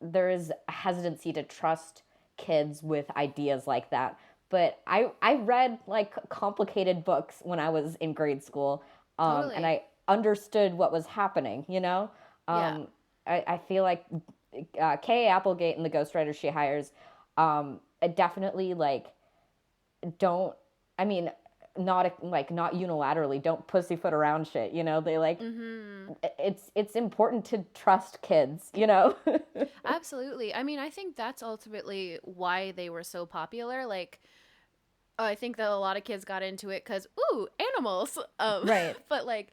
there is a hesitancy to trust kids with ideas like that. But I read like complicated books when I was in grade school, Totally. and I understood what was happening, you know? Yeah. I feel like Kay Applegate and the ghostwriter she hires, definitely like don't. I mean, not unilaterally don't pussyfoot around shit. You know, they like it's important to trust kids. You know. Absolutely. I mean, I think that's ultimately why they were so popular. Like, I think that a lot of kids got into it because, ooh, animals. Right. But like,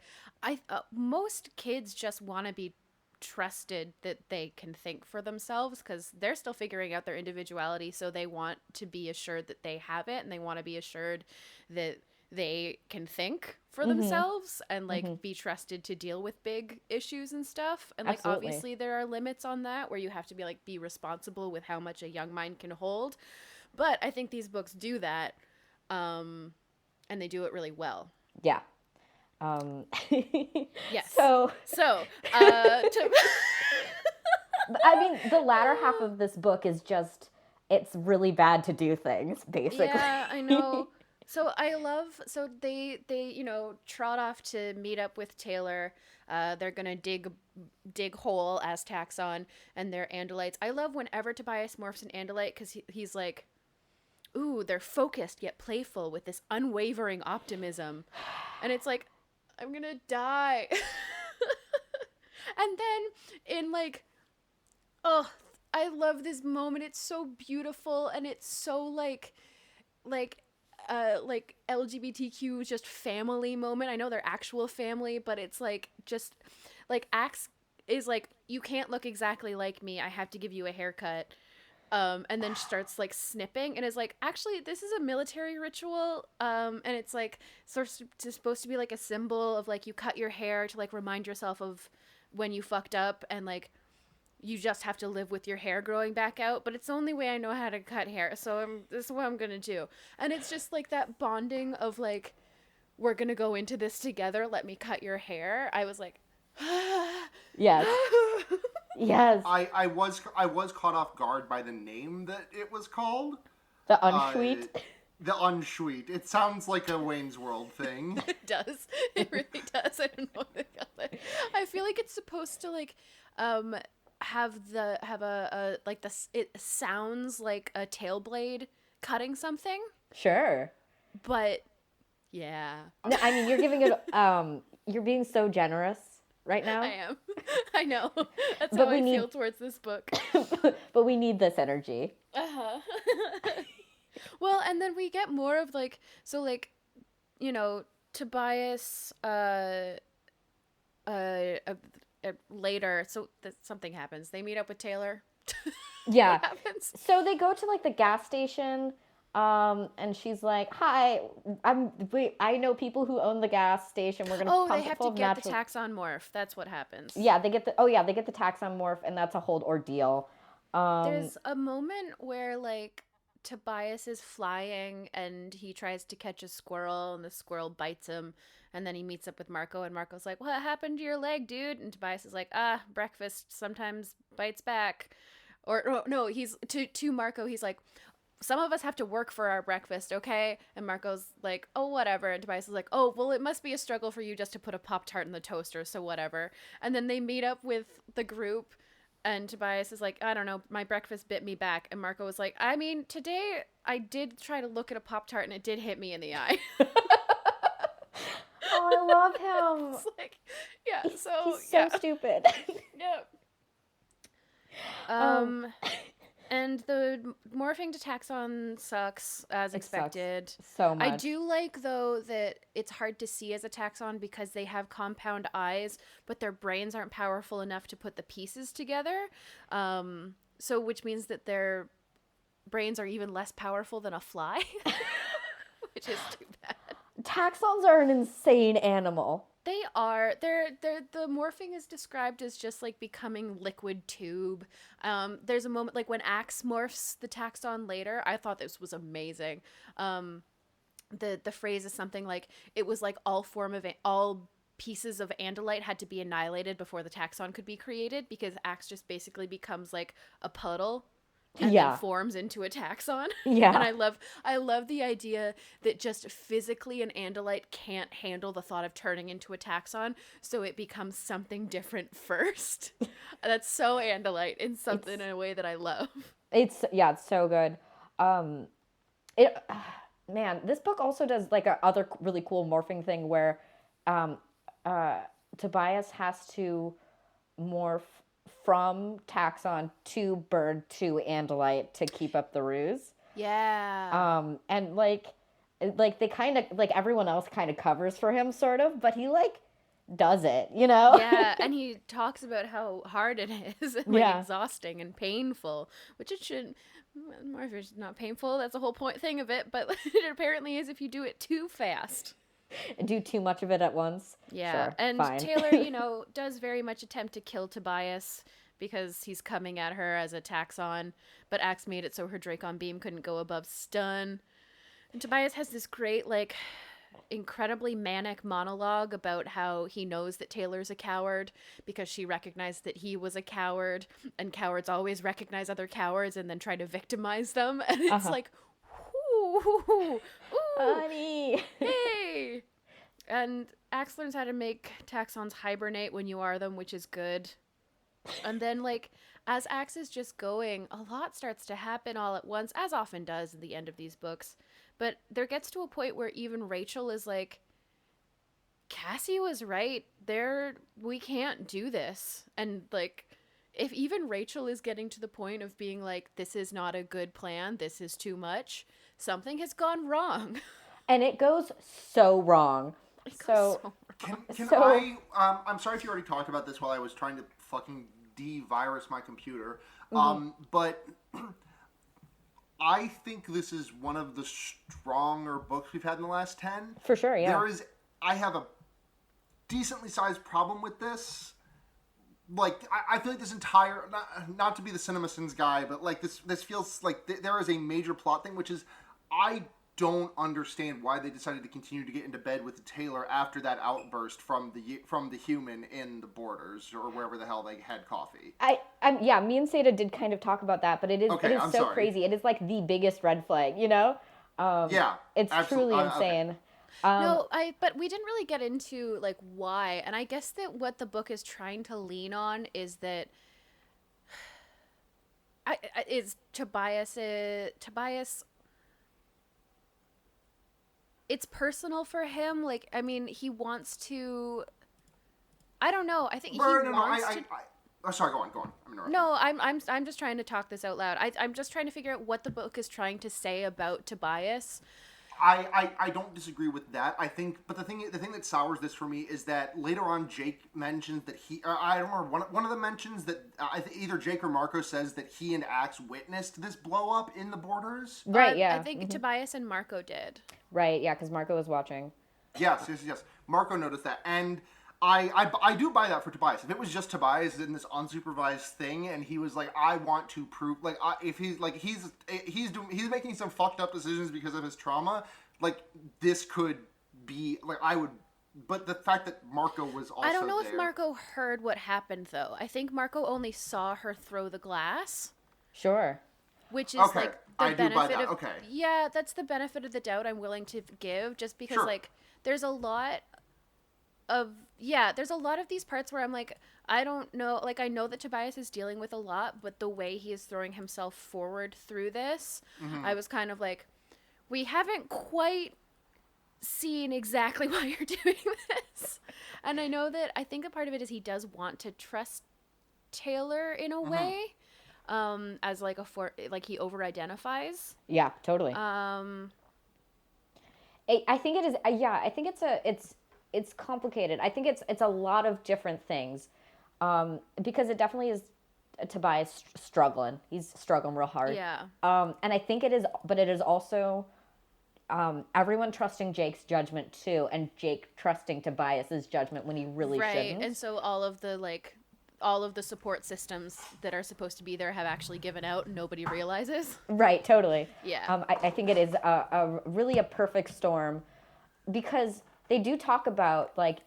most kids just want to be trusted that they can think for themselves because they're still figuring out their individuality. So they want to be assured that they have it, and they want to be assured that they can think for themselves and like be trusted to deal with big issues and stuff. And like, Absolutely. obviously there are limits on that where you have to be responsible with how much a young mind can hold. But I think these books do that. And they do it really well. Yeah. Yes. So I I mean, the latter half of this book is just it's really bad to do things, basically. Yeah, I know. So they trot off to meet up with Taylor. They're gonna dig hole as Taxon, and they're Andalites. I love whenever Tobias morphs an Andalite because he's like, ooh, they're focused yet playful with this unwavering optimism, and it's like, I'm gonna die. And then in like, oh, I love this moment. It's so beautiful, and it's so like LGBTQ just family moment. I know they're actual family, but it's like just like Axe is like, you can't look exactly like me. I have to give you a haircut. And then starts like snipping and is like, actually, this is a military ritual. And it's like supposed to be like a symbol of like you cut your hair to like remind yourself of when you fucked up, and like you just have to live with your hair growing back out, but it's the only way I know how to cut hair, so this is what I'm gonna do. And it's just like that bonding of like, we're gonna go into this together, let me cut your hair. I was like, Yes. Yes. I was caught off guard by the name that it was called. The unsweet. The unsweet. It sounds like a Wayne's World thing. It does. It really does. I don't know what to call it. I feel like it's supposed to like have a like this. It sounds like a tail blade cutting something, Sure. but yeah, No, I mean, you're giving it. You're being so generous right now. I am. I know. That's But how we I need- feel towards this book. But we need this energy. Uh-huh. Well, and then we get more of like, so like, Tobias later, so something happens. They meet up with Taylor. Yeah. What happens? So they go to like the gas station, And she's like, "Hi, I know people who own the gas station. We're gonna Oh, pump they it have full to of get the natural." taxon morph. That's what happens. Yeah, they get the taxon morph, and that's a whole ordeal. Um, There's a moment where like Tobias is flying and he tries to catch a squirrel and the squirrel bites him and then he meets up with Marco and Marco's like, "What happened to your leg, dude?" And Tobias is like, "Ah, breakfast sometimes bites back." Or no, he's to Marco, he's like, "Some of us have to work for our breakfast, okay?" And Marco's like, "Oh, whatever." And Tobias is like, "Oh, well, it must be a struggle for you just to put a Pop-Tart in the toaster, so whatever." And then they meet up with the group, and Tobias is like, "I don't know, my breakfast bit me back." And Marco was like, "I mean, today I did try to look at a Pop-Tart and it did hit me in the eye." oh, I love him. It's like, yeah, He's so, so yeah. stupid. Yeah. Um, And the morphing to taxon sucks as expected. so much. I do like though that it's hard to see as a taxon because they have compound eyes, but their brains aren't powerful enough to put the pieces together. So which means that their brains are even less powerful than a fly, which is too bad. Taxons are an insane animal. They are. The morphing is described as just like becoming liquid tube. There's a moment like when Axe morphs the taxon later. I thought this was amazing. The phrase is something like it was like all pieces of Andalite had to be annihilated before the taxon could be created because Axe just basically becomes like a puddle and then forms into a taxon. Yeah. And I love the idea that just physically an Andalite can't handle the thought of turning into a taxon, so it becomes something different first. That's so Andalite in a way that I love. It's so good. It man, this book also does like a other really cool morphing thing where Tobias has to morph from taxon to bird to Andalite to keep up the ruse. Yeah. And like they kind of like everyone else kind of covers for him sort of, but he like does it, you know? Yeah, and he talks about how hard it is and like exhausting and painful, which it shouldn't. Morphing's not painful. That's the whole thing of it, but it apparently is if you do it too fast. Do too much of it at once. Yeah, sure, and fine. Taylor, does very much attempt to kill Tobias because he's coming at her as a taxon, but Axe made it so her Dracon beam couldn't go above stun. And Tobias has this great, like, incredibly manic monologue about how he knows that Taylor's a coward because she recognized that he was a coward, and cowards always recognize other cowards and then try to victimize them. And it's like, ooh, honey. Hey! And Axe learns how to make taxons hibernate when you are them, which is good. And then, like, as Axe is just going, a lot starts to happen all at once, as often does at the end of these books. But there gets to a point where even Rachel is like, Cassie was right. We can't do this. And, like, if even Rachel is getting to the point of being like, this is not a good plan, this is too much, something has gone wrong. And it goes so wrong. I'm sorry if you already talked about this while I was trying to fucking de-virus my computer. But I think this is one of the stronger books we've had in the last 10. For sure, yeah. I have a decently sized problem with this. Like, I feel like this entire, not to be the CinemaSins guy, but like this feels like there is a major plot thing, which is, I don't understand why they decided to continue to get into bed with Taylor after that outburst from the human in the Borders or wherever the hell they had coffee. Yeah, me and Seda did kind of talk about that, but it is so crazy. It is like the biggest red flag, you know? Yeah, it's absolutely. truly insane. Okay. But we didn't really get into like why, and I guess that what the book is trying to lean on is that Tobias. It's personal for him. Like, I mean, he wants to. I don't know. I think he wants to. Oh, sorry, go on. No, I'm just trying to talk this out loud. I'm just trying to figure out what the book is trying to say about Tobias. I don't disagree with that. I think, but the thing that sours this for me is that later on Jake mentions that I don't remember, one of them mentions that either Jake or Marco says that he and Axe witnessed this blow up in the borders. Right, yeah. I think Tobias and Marco did. Right, yeah, because Marco was watching. Yes. Marco noticed that, and I do buy that for Tobias. If it was just Tobias in this unsupervised thing, and he was like, I want to prove, like, if he's like he's making some fucked up decisions because of his trauma, like this could be like I would. But the fact that Marco was also I don't know there, if Marco heard what happened though. I think Marco only saw her throw the glass. Sure. Which is Okay, like I the do buy benefit that, of okay. Yeah, that's the benefit of the doubt I'm willing to give, just because Sure. like there's a lot of these parts where I'm like, I don't know, like I know that Tobias is dealing with a lot, but the way he is throwing himself forward through this, I was kind of like, we haven't quite seen exactly why you're doing this. And I know that I think a part of it is he does want to trust Taylor in a way, as like like he over identifies. Yeah, totally. I think it is. Yeah, I think it's complicated. I think it's a lot of different things, because it definitely is Tobias struggling. He's struggling real hard. Yeah. And I think it is, but it is also everyone trusting Jake's judgment too, and Jake trusting Tobias's judgment when he really shouldn't. And so all of the support systems that are supposed to be there have actually given out and nobody realizes. Right, totally. Yeah. I think it is really a perfect storm, because they do talk about, like,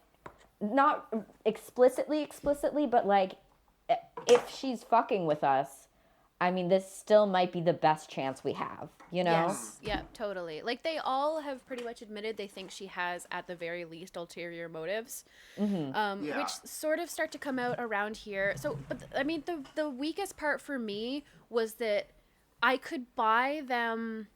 not explicitly, but like, if she's fucking with us, I mean, this still might be the best chance we have, you know? Yes. Yeah, totally. Like, they all have pretty much admitted they think she has, at the very least, ulterior motives, which sort of start to come out around here. So, but I mean, the weakest part for me was that I could buy them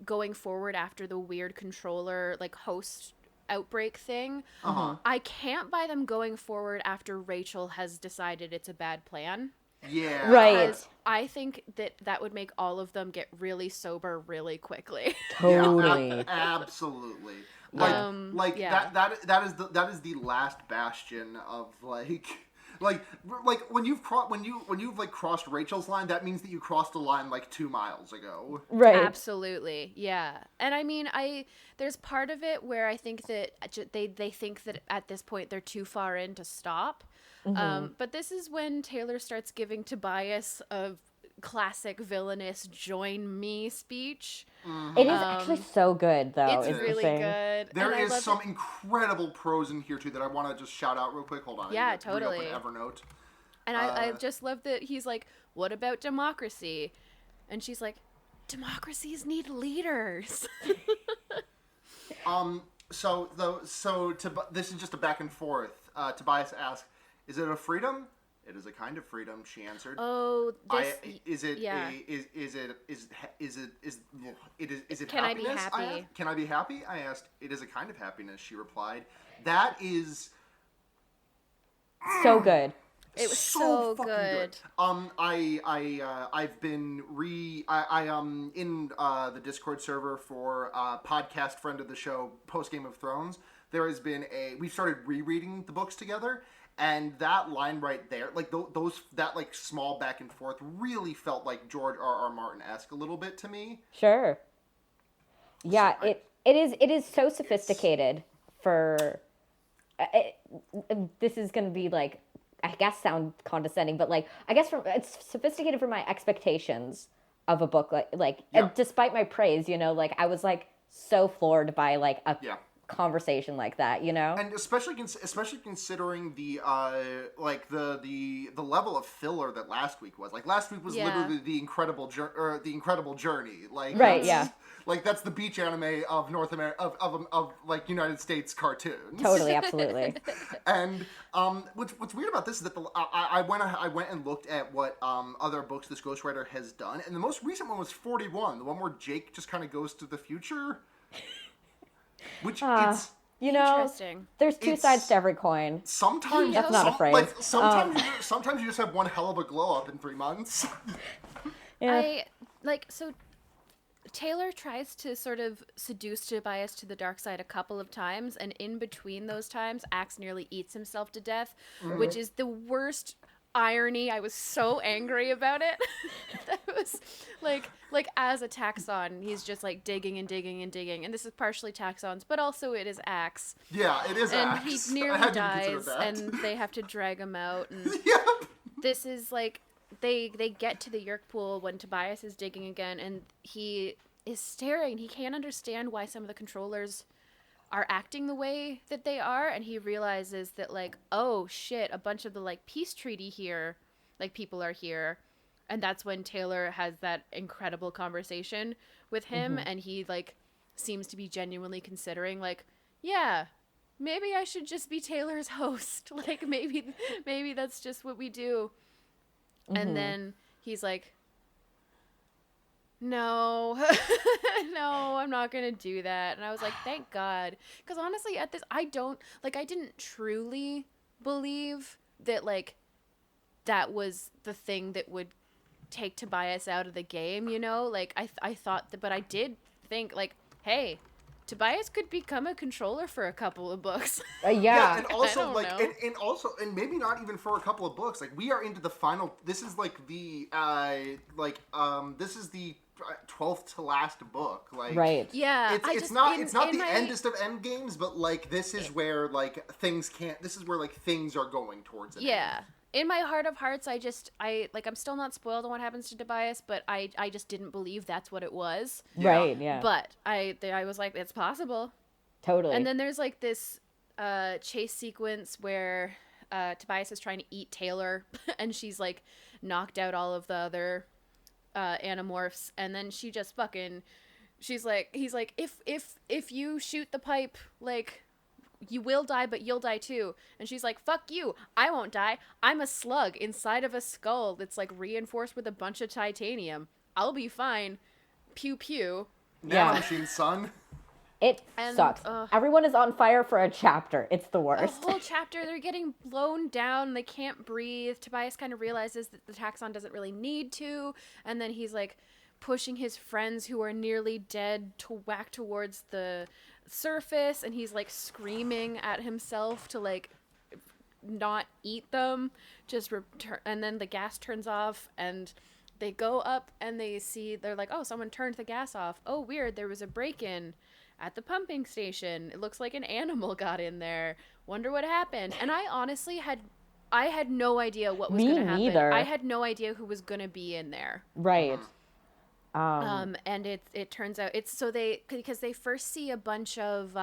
going forward after the weird controller, like, host outbreak thing. I can't buy them going forward after Rachel has decided it's a bad plan. Yeah. Right. Because I think that would make all of them get really sober really quickly. Totally. Yeah, absolutely. Like that is the last bastion of like when you've crossed Rachel's line, that means that you crossed a line like 2 miles ago. Right. Absolutely. Yeah. And I mean, there's part of it where I think that they think that at this point they're too far in to stop. But this is when Taylor starts giving Tobias a classic villainous join me speech. It is actually so good, though. It's really good. There And is I love some incredible prose in here too that I want to just shout out real quick. Hold on. Yeah, I need to reopen totally. Evernote. And I just love that he's like, what about democracy? And she's like, democracies need leaders. This is just a back and forth. Tobias asks, "Is it a freedom?" "It is a kind of freedom," she answered. Oh, this. Is it yeah. is it Can I happiness? be happy? I asked. Can I be happy? I asked. "It is a kind of happiness," she replied. That is So good. It was so fucking good. I've been in the Discord server for podcast friend of the show, post Game of Thrones. There has been we've started rereading the books together, and that line right there, like that like small back and forth, really felt like George R.R. Martin-esque a little bit to me. Sure. Yeah, it is so sophisticated for. This is going to be like, I guess, sound condescending, but like, I guess it's sophisticated for my expectations of a book. Despite my praise, like I was like so floored by like a conversation like that, and especially considering the the level of filler that last week was. Like last week was literally the incredible journey. Like right, like that's the beach anime of North America of like United States cartoons. Totally, absolutely. And what's weird about this is that I went and looked at what other books this ghostwriter has done, and the most recent one was 41, the one where Jake just kind of goes to the future. Which it's Interesting. There's two sides to every coin. Sometimes That's not a phrase. Like sometimes you just have one hell of a glow up in 3 months. Yeah. Taylor tries to sort of seduce Tobias to the dark side a couple of times, and in between those times, Axe nearly eats himself to death, which is the worst irony. I was so angry about it. That was like as a taxon, he's just like digging and digging and digging, and this is partially taxons, but also it is Axe. Yeah, it is And Axe. he I nearly hadn't even considered dies, that. and they have to drag him out. And Yep. this is like they get to the Yerk pool when Tobias is digging again, and he is staring. He can't understand why some of the controllers are acting the way that they are, and he realizes that like, oh shit, a bunch of the like peace treaty here, like people are here. And that's when Taylor has that incredible conversation with him, and he like seems to be genuinely considering like, yeah, maybe I should just be Taylor's host. Like maybe that's just what we do. And then he's like, no, no, I'm not going to do that. And I was like, thank God. Because honestly, at this, I didn't truly believe that, like, that was the thing that would take Tobias out of the game, you know? Like, I thought that, but I did think, like, hey, Tobias could become a controller for a couple of books. Yeah. And also don't like know. and also and maybe not even for a couple of books. Like we are into the final. This is like the this is the 12th to last book. Like Right. Yeah. It's not the endest of end games, but like this is where like things can't. This is where like things are going towards it. Yeah. In my heart of hearts, I'm still not spoiled on what happens to Tobias, but I just didn't believe that's what it was. Yeah. Right. Yeah. But I was like, it's possible. Totally. And then there's like this chase sequence where Tobias is trying to eat Taylor, and she's like knocked out all of the other animorphs, and then she just he's like, if you shoot the pipe, like, you will die, but you'll die too. And she's like, fuck you, I won't die. I'm a slug inside of a skull that's like reinforced with a bunch of titanium. I'll be fine. Pew pew. Nano Yeah. Machine, son. It And, sucks. Everyone is on fire for a chapter. It's the A worst. whole chapter, they're getting blown down. They can't breathe. Tobias kind of realizes that the taxon doesn't really need to. And then he's like pushing his friends who are nearly dead to whack towards the surface. And he's like screaming at himself to like not eat them. Just return. And then the gas turns off, and they go up and they're like, oh, someone turned the gas off. Oh, weird. There was a break-in at the pumping station. It looks like an animal got in there. Wonder what happened. And I honestly had no idea what was going to happen. neither. I had no idea who was going to be in there. Right. And it turns out because they first see a bunch of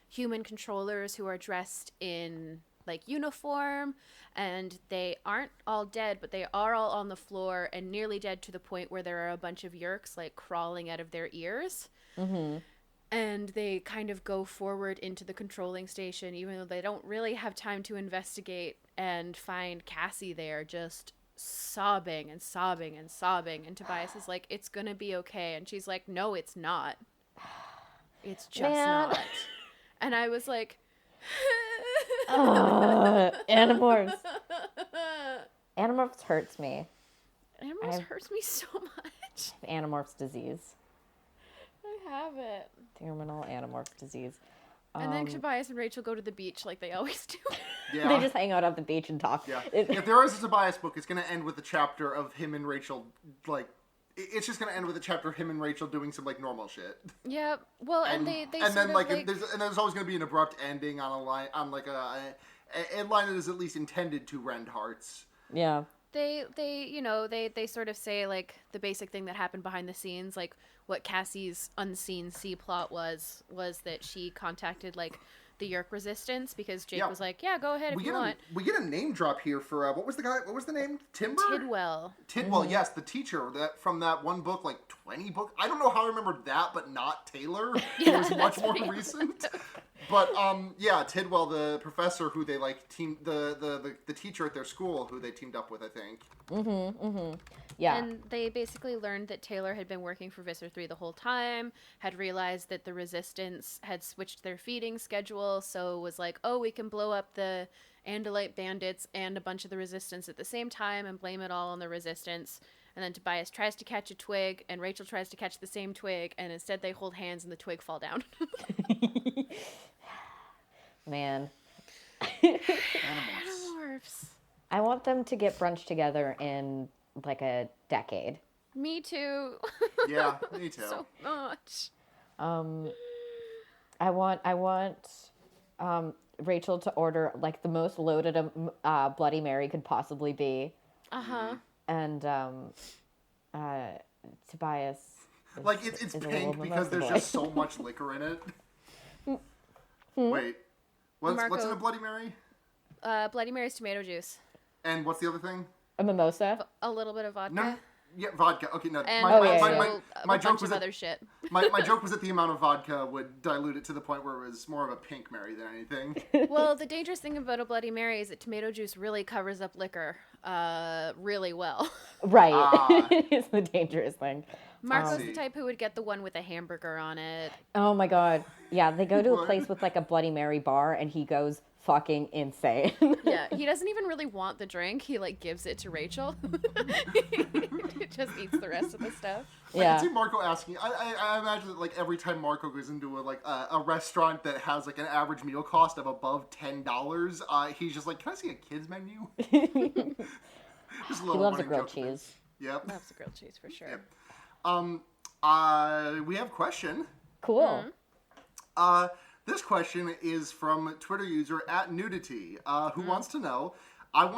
human controllers who are dressed in like uniform, and they aren't all dead, but they are all on the floor and nearly dead, to the point where there are a bunch of yerks like crawling out of their ears. And they kind of go forward into the controlling station, even though they don't really have time to investigate, and find Cassie there just sobbing and sobbing and sobbing. And Tobias is like, it's gonna be okay. And she's like, no, it's not. It's just Man. not. And I was like, Animorphs. Animorphs hurts me. Animals hurts me so much. Animorphs disease. I have it. Terminal animorph disease. And then Tobias and Rachel go to the beach like they always do. Yeah. They just hang out at the beach and talk. Yeah. If there is a Tobias book, it's going to end with a chapter of him and Rachel, like, it's just going to end with a chapter of him and Rachel doing some, like, normal shit. Yeah. Well, and they and sort then, of, like, there's always going to be an abrupt ending on a line, on, like, a line that is at least intended to rend hearts. Yeah. They sort of say, like, the basic thing that happened behind the scenes, like, what Cassie's unseen C plot was that she contacted, like, the Yerk Resistance, because Jake was like, yeah, go ahead if you want. We get a name drop here for, what was the name? Timber? Tidwell. Tidwell, yes, the teacher that from that one book, like 20 book. I don't know how I remembered that, but not Taylor. It was much more recent. But yeah, Tidwell, the professor who they like teamed the teacher at their school who they teamed up with, I think. Yeah. And they basically learned that Taylor had been working for Visser 3 the whole time, had realized that the Resistance had switched their feeding schedule, so was like, oh, we can blow up the Andalite bandits and a bunch of the Resistance at the same time and blame it all on the Resistance. and then Tobias tries to catch a twig, and Rachel tries to catch the same twig, and instead they hold hands and the twig fall down. Man. Animorphs. I want them to get brunch together in like a decade. Me too. Yeah, me too. So much. I want Rachel to order like the most loaded Bloody Mary could possibly be. Uh-huh. And Tobias. Like it's pink because there's just so much liquor in it. Wait, what's in a Bloody Mary? Bloody Mary's tomato juice. And what's the other thing? A mimosa. A little bit of vodka. No, yeah, vodka. Okay, no. And My a joke bunch was of other shit. my joke was that the amount of vodka would dilute it to the point where it was more of a pink Mary than anything. Well, the dangerous thing about a Bloody Mary is that tomato juice really covers up liquor really well. Right. It's the dangerous thing. Marco's the type who would get the one with a hamburger on it. Oh my god. Yeah, they go to a place with like a Bloody Mary bar and he goes fucking insane. Yeah, he doesn't even really want the drink. He like gives it to Rachel. He just eats the rest of the stuff. I can see Marco asking. I imagine that like every time Marco goes into a restaurant that has like an average meal cost of above $10, he's just like, "Can I see a kids menu?" Just a He little loves a running grilled joke there. cheese. Yep. Loves the grilled cheese for sure. Yep. We have a question. Cool. This question is from Twitter user @nudity, who wants to know, at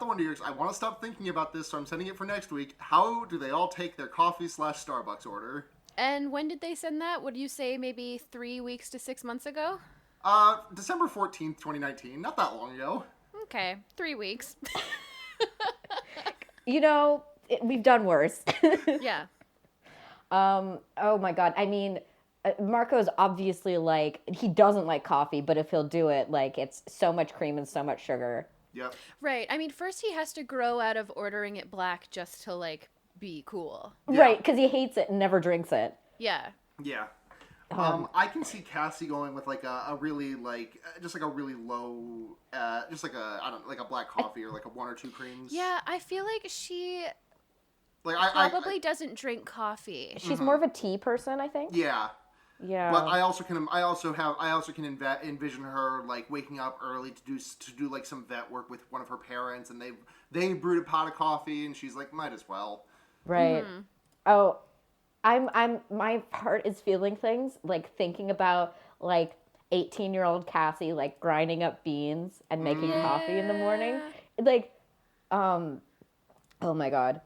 the Wonder Years, I want to stop thinking about this, so I'm sending it for next week. How do they all take their coffee/Starbucks order? And when did they send that? Would you say maybe 3 weeks to 6 months ago? December 14th, 2019. Not that long ago. Okay, 3 weeks. You know, we've done worse. Yeah. Oh my god. I mean, Marco's obviously like, he doesn't like coffee, but if he'll do it, like, it's so much cream and so much sugar. Yep. Right. I mean, first he has to grow out of ordering it black just to, like, be cool. Yeah. Right, because he hates it and never drinks it. Yeah. Yeah. I can see Cassie going with like a really like just like a really low, just like like a black coffee or like a 1 or 2 creams. Yeah, I feel like she Like probably doesn't drink coffee. She's more of a tea person, I think. Yeah. Yeah. But I also can envision her like waking up early to do like some vet work with one of her parents, and they brewed a pot of coffee, and she's like, might as well. Right. Oh, my heart is feeling things, like thinking about like 18-year-old Cassie like grinding up beans and making coffee in the morning. Like, oh my god.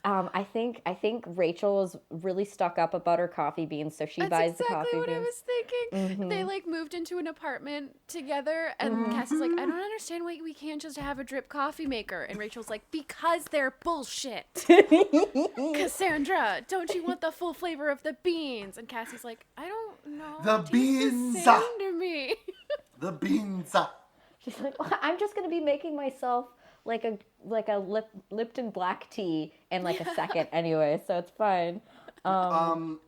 I think Rachel is really stuck up about her coffee beans, so she buys the coffee beans. That's exactly what I was thinking. They like moved into an apartment together, and Cassie's like, I don't understand why we can't just have a drip coffee maker. And Rachel's like, because they're bullshit. Cassandra, don't you want the full flavor of the beans? And Cassie's like, I don't know. The It tastes beans. the same to me. The beans. She's like, well, I'm just gonna be making myself like a Lipton black tea in like a second anyway, so it's fine. One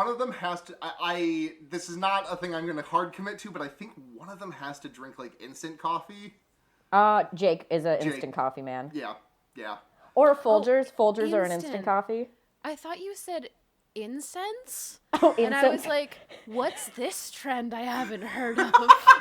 of them has to. This is not a thing I'm going to hard commit to, but I think one of them has to drink like instant coffee. Jake is an instant coffee man. Yeah. Or Folgers. Folgers are an instant. instant coffee. I thought you said incense? Oh, And I incense. was like, what's this trend I haven't heard of?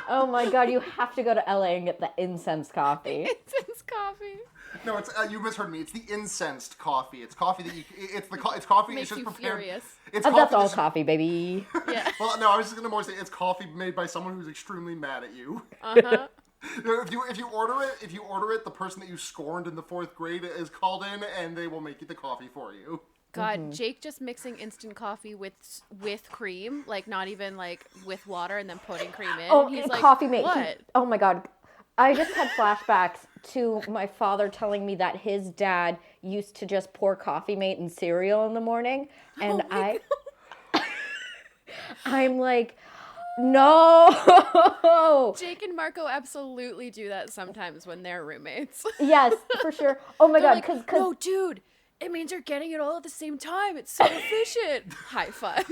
Oh my god, you have to go to LA and get the incense coffee. Incense coffee. No, it's you misheard me. It's the incensed coffee. It's coffee that you. It's coffee. Makes it's just you prepared. furious. It's That's coffee all that's- coffee, baby. Yeah. Well, no, I was just gonna more say it's coffee made by someone who's extremely mad at you. Uh-huh. If you order it, the person that you scorned in the 4th grade is called in, and they will make you the coffee for you. God, Jake just mixing instant coffee with cream, like not even like with water and then putting cream in. Oh, He's like, coffee mate. what? Oh my god. I just had flashbacks to my father telling me that his dad used to just pour Coffee Mate in cereal in the morning, and I'm like, no. Jake and Marco absolutely do that sometimes when they're roommates. Yes, for sure. Oh my god, Like, because no, dude, it means you're getting it all at the same time. It's so efficient. High five.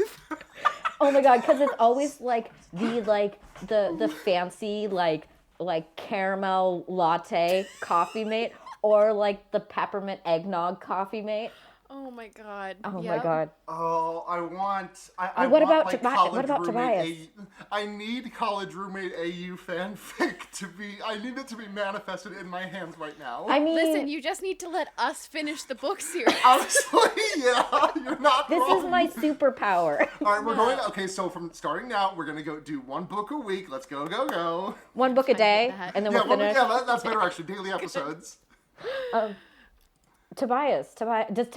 oh my god, because it's always like the fancy like like caramel latte Coffee Mate or like the peppermint eggnog Coffee Mate. Oh my god. Oh my Yep. god. Oh, I want. I what want about like What about Tobias? I need college roommate AU fanfic to be. I need it to be manifested in my hands right now. I mean, Listen, you just need to let us finish the book series. Honestly, yeah, you're not this wrong. is my superpower. All right, we're going. Okay, so from starting now, we're gonna go do one book a week. Let's go. One book a day, that. and then Yeah, we'll finish. that's better actually. Daily episodes. Tobias, is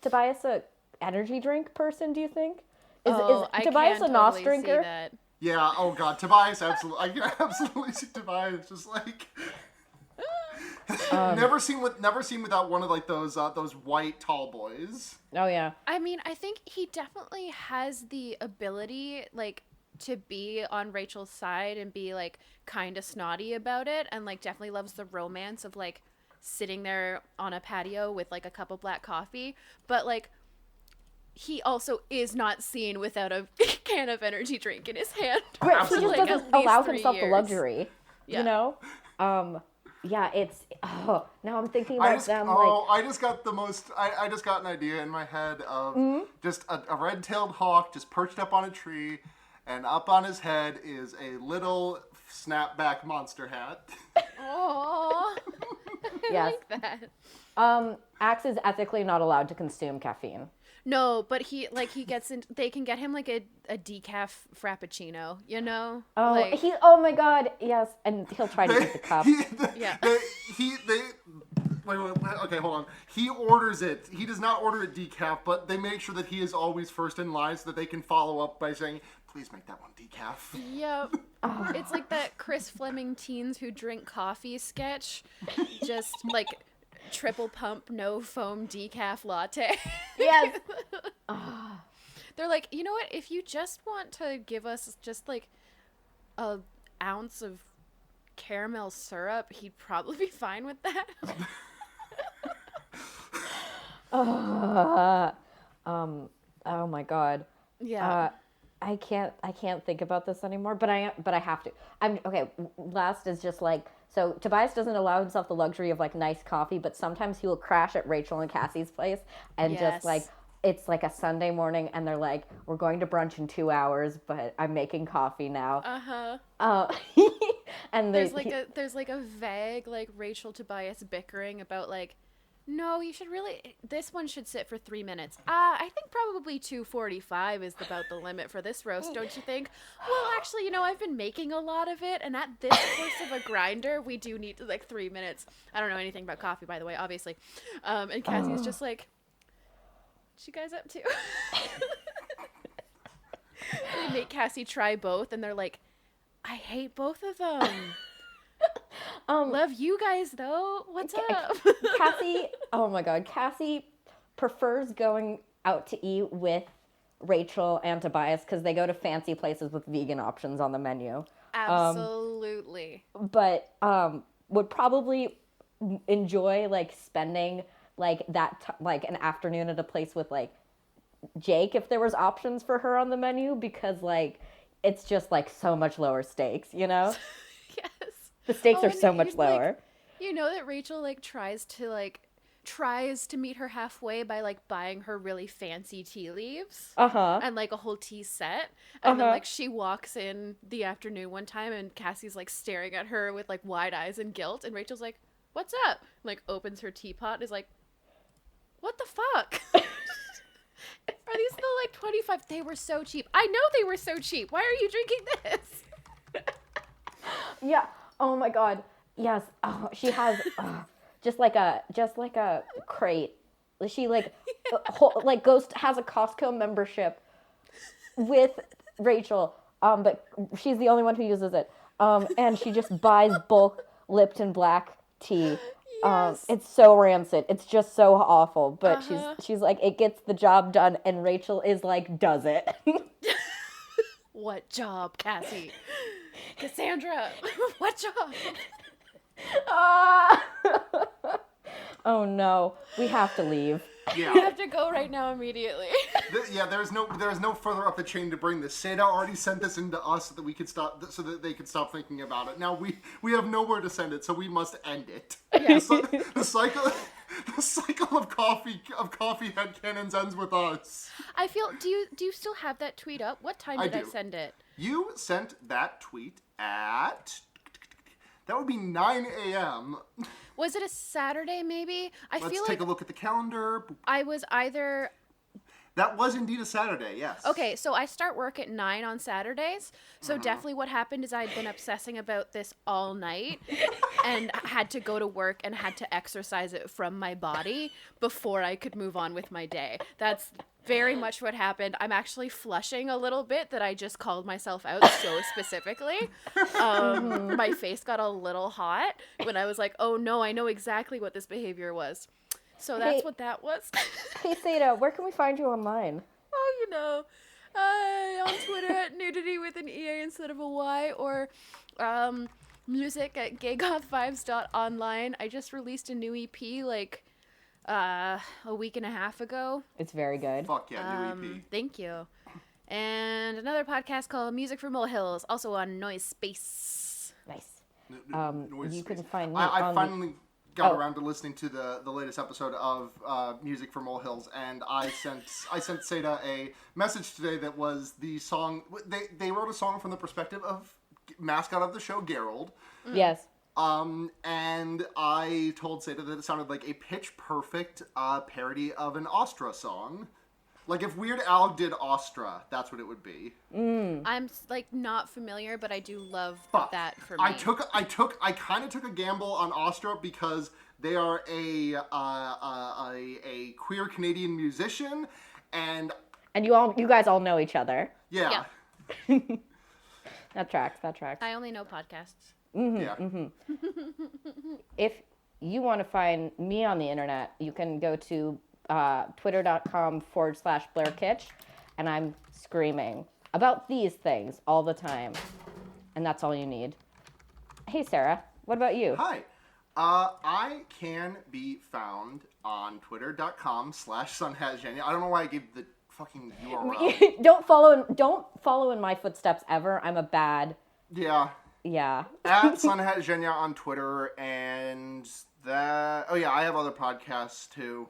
Tobias a energy drink person? Do you think? Is I Tobias can a NOS totally see drinker? that. Yeah. Oh God, Tobias. Absolutely. I can absolutely see Tobias just like. never seen without one of like those white tall boys. Oh yeah. I mean, I think he definitely has the ability, like, to be on Rachel's side and be like kind of snotty about it, and like definitely loves the romance of like sitting there on a patio with like a cup of black coffee, but like he also is not seen without a can of energy drink in his hand. Right, he for, just like, doesn't at least allow 3 himself the years. luxury. Yeah. You know? Yeah, it's now I'm thinking I about just, them I just got the most. I just got an idea in my head of just a red-tailed hawk just perched up on a tree, and up on his head is a little snapback monster hat. Aww. I Yes. like that. Axe is ethically not allowed to consume caffeine. No, but he gets in. They can get him like a decaf frappuccino, you know? Oh, Like, oh my god, yes, and he'll try to eat the cup. Yeah. Wait, okay, hold on. He orders it. He does not order it decaf, but they make sure that he is always first in line so that they can follow up by saying, please make that one decaf. Yep. It's like that Chris Fleming teens who drink coffee sketch. Just like triple pump, no foam decaf latte. Yes. They're like, you know what? If you just want to give us just like a ounce of caramel syrup, he'd probably be fine with that. Oh my god. Yeah. I can't think about this anymore, but I have to. I'm okay. Last is just like, so Tobias doesn't allow himself the luxury of like nice coffee, but sometimes he will crash at Rachel and Cassie's place and Yes. just like, it's like a Sunday morning and they're like, we're going to brunch in 2 hours, but I'm making coffee now. And There's like a vague like Rachel Tobias bickering about like, no, you should really, this one should sit for 3 minutes. I think probably 2:45 is about the limit for this roast, don't you think? Well, actually, you know, I've been making a lot of it, and at this course of a grinder, we do need like 3 minutes. I don't know anything about coffee, by the way, obviously. And Cassie's just like, what you guys up to? They make Cassie try both, and they're like, I hate both of them. Love you guys though. What's up? Cassie, oh my god, Cassie prefers going out to eat with Rachel and Tobias because they go to fancy places with vegan options on the menu. Absolutely. But would probably enjoy like spending like like an afternoon at a place with like Jake if there was options for her on the menu, because like it's just like so much lower stakes, you know? Yes. The stakes are and so much you'd, like, lower. you know that Rachel like tries to meet her halfway by like buying her really fancy tea leaves. And like a whole tea set. And then like she walks in the afternoon one time and Cassie's like staring at her with like wide eyes and guilt, and Rachel's like, "What's up?" Like opens her teapot and is like, "What the fuck?" Are these still like 25? They were so cheap. I know they were so cheap. Why are you drinking this? Yeah. Oh my god. Yes. Oh, she has just like a crate. She like has a Costco membership with Rachel. But she's the only one who uses it. And she just buys bulk Lipton black tea. Yes. It's so rancid. It's just so awful. But she's like, it gets the job done, and Rachel is like, does it? What job, Cassie? Cassandra, what job? Oh no, we have to leave. I Yeah. have to go right now immediately. There's no further up the chain to bring this. Seda already sent this into us so that we could stop, so that they could stop thinking about it. Now we have nowhere to send it, so we must end it. Yeah. The cycle of coffee headcanons ends with us. I feel. Do you still have that tweet up? What time did I do. send it? You sent that tweet at, that would be 9 a.m. Was it a Saturday? Maybe. Let's take a look at the calendar. I was either. That was indeed a Saturday, yes. Okay, so I start work at 9 on Saturdays. So definitely what happened is I'd been obsessing about this all night and had to go to work and had to exercise it from my body before I could move on with my day. That's very much what happened. I'm actually flushing a little bit that I just called myself out so specifically. My face got a little hot when I was like, oh no, I know exactly what this behavior was. So that's what that was. Hey Theta, where can we find you online? Oh, on Twitter at nudity with an EA instead of a Y, or music at gaygothvibes.online. I just released a new EP like a week and a half ago. It's very good. Fuck yeah, new EP. Thank you. And another podcast called Music for Molehills, also on Noise Space. Nice. Noise You space. can find me I on finally got around to listening to the latest episode of Music for Molehills, and I sent Seda a message today that was the song. They wrote a song from the perspective of mascot of the show, Gerald. Yes. And I told Seda that it sounded like a pitch perfect parody of an Astra song. Like if Weird Al did Astra, that's what it would be. I'm like not familiar, but I do love But that for me. I kind of took a gamble on Astra because they are a queer Canadian musician, and you guys all know each other. yeah. That tracks. I only know podcasts. If you want to find me on the internet, you can go to twitter.com/Blair Kitsch, and I'm screaming about these things all the time. And that's all you need. Hey, Sarah, what about you? Hi. I can be found on twitter.com/sunhatjania. I don't know why I gave the fucking URL. Don't follow in my footsteps ever. I'm a bad. Yeah. Yeah. At sunhatjania on Twitter, and that. Oh yeah, I have other podcasts too.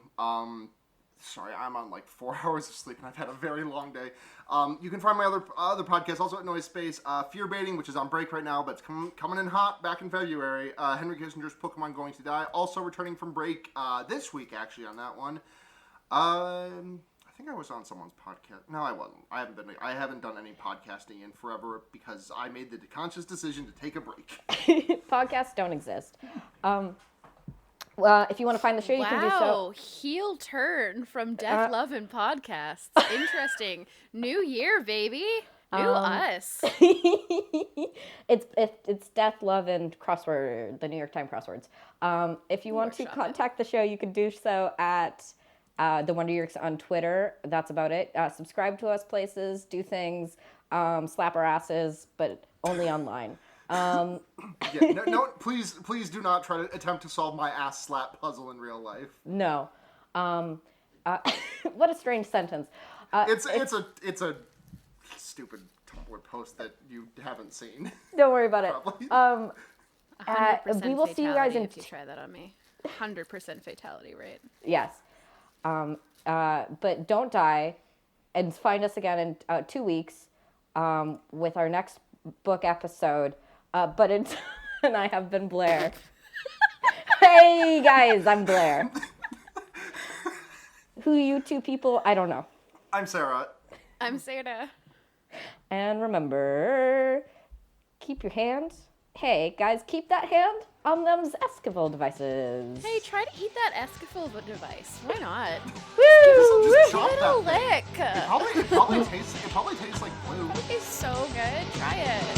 Sorry, I'm on like 4 hours of sleep, and I've had a very long day. You can find my other podcasts also at Noise Space. Fear Baiting, which is on break right now, but it's coming in hot back in February. Henry Kissinger's Pokemon Going to Die, also returning from break this week actually on that one. I think I was on someone's podcast. No, I wasn't. I haven't done any podcasting in forever because I made the conscious decision to take a break. Podcasts don't exist. Well, if you want to find the show, you can do so. Wow, heel turn from Death, Love, and Podcasts. Interesting. New year, baby. New us. It's Death, Love, and Crossword, the New York Times crosswords. If you want to contact the show, you can do so at the Wonder Years on Twitter. That's about it. Subscribe to us places, do things, slap our asses, but only online. No, please do not try to attempt to solve my ass slap puzzle in real life. No. What a strange sentence. It's a stupid Tumblr post that you haven't seen. Don't worry about it. 100% we will see you guys in. if you try that on me. 100% fatality rate. Yes. But don't die, and find us again in 2 weeks with our next book episode. But until then, I have been Blair. Hey guys, I'm Blair. Who you two people? I don't know. I'm Sarah. I'm Sarah. And remember, keep your hands. Hey guys, keep that hand on them Esquivel devices. Hey, try to eat that Esquivel device. Why not? Woo! Just chop Give it a that thing. lick. It probably tastes like blue. It's so good. Try it.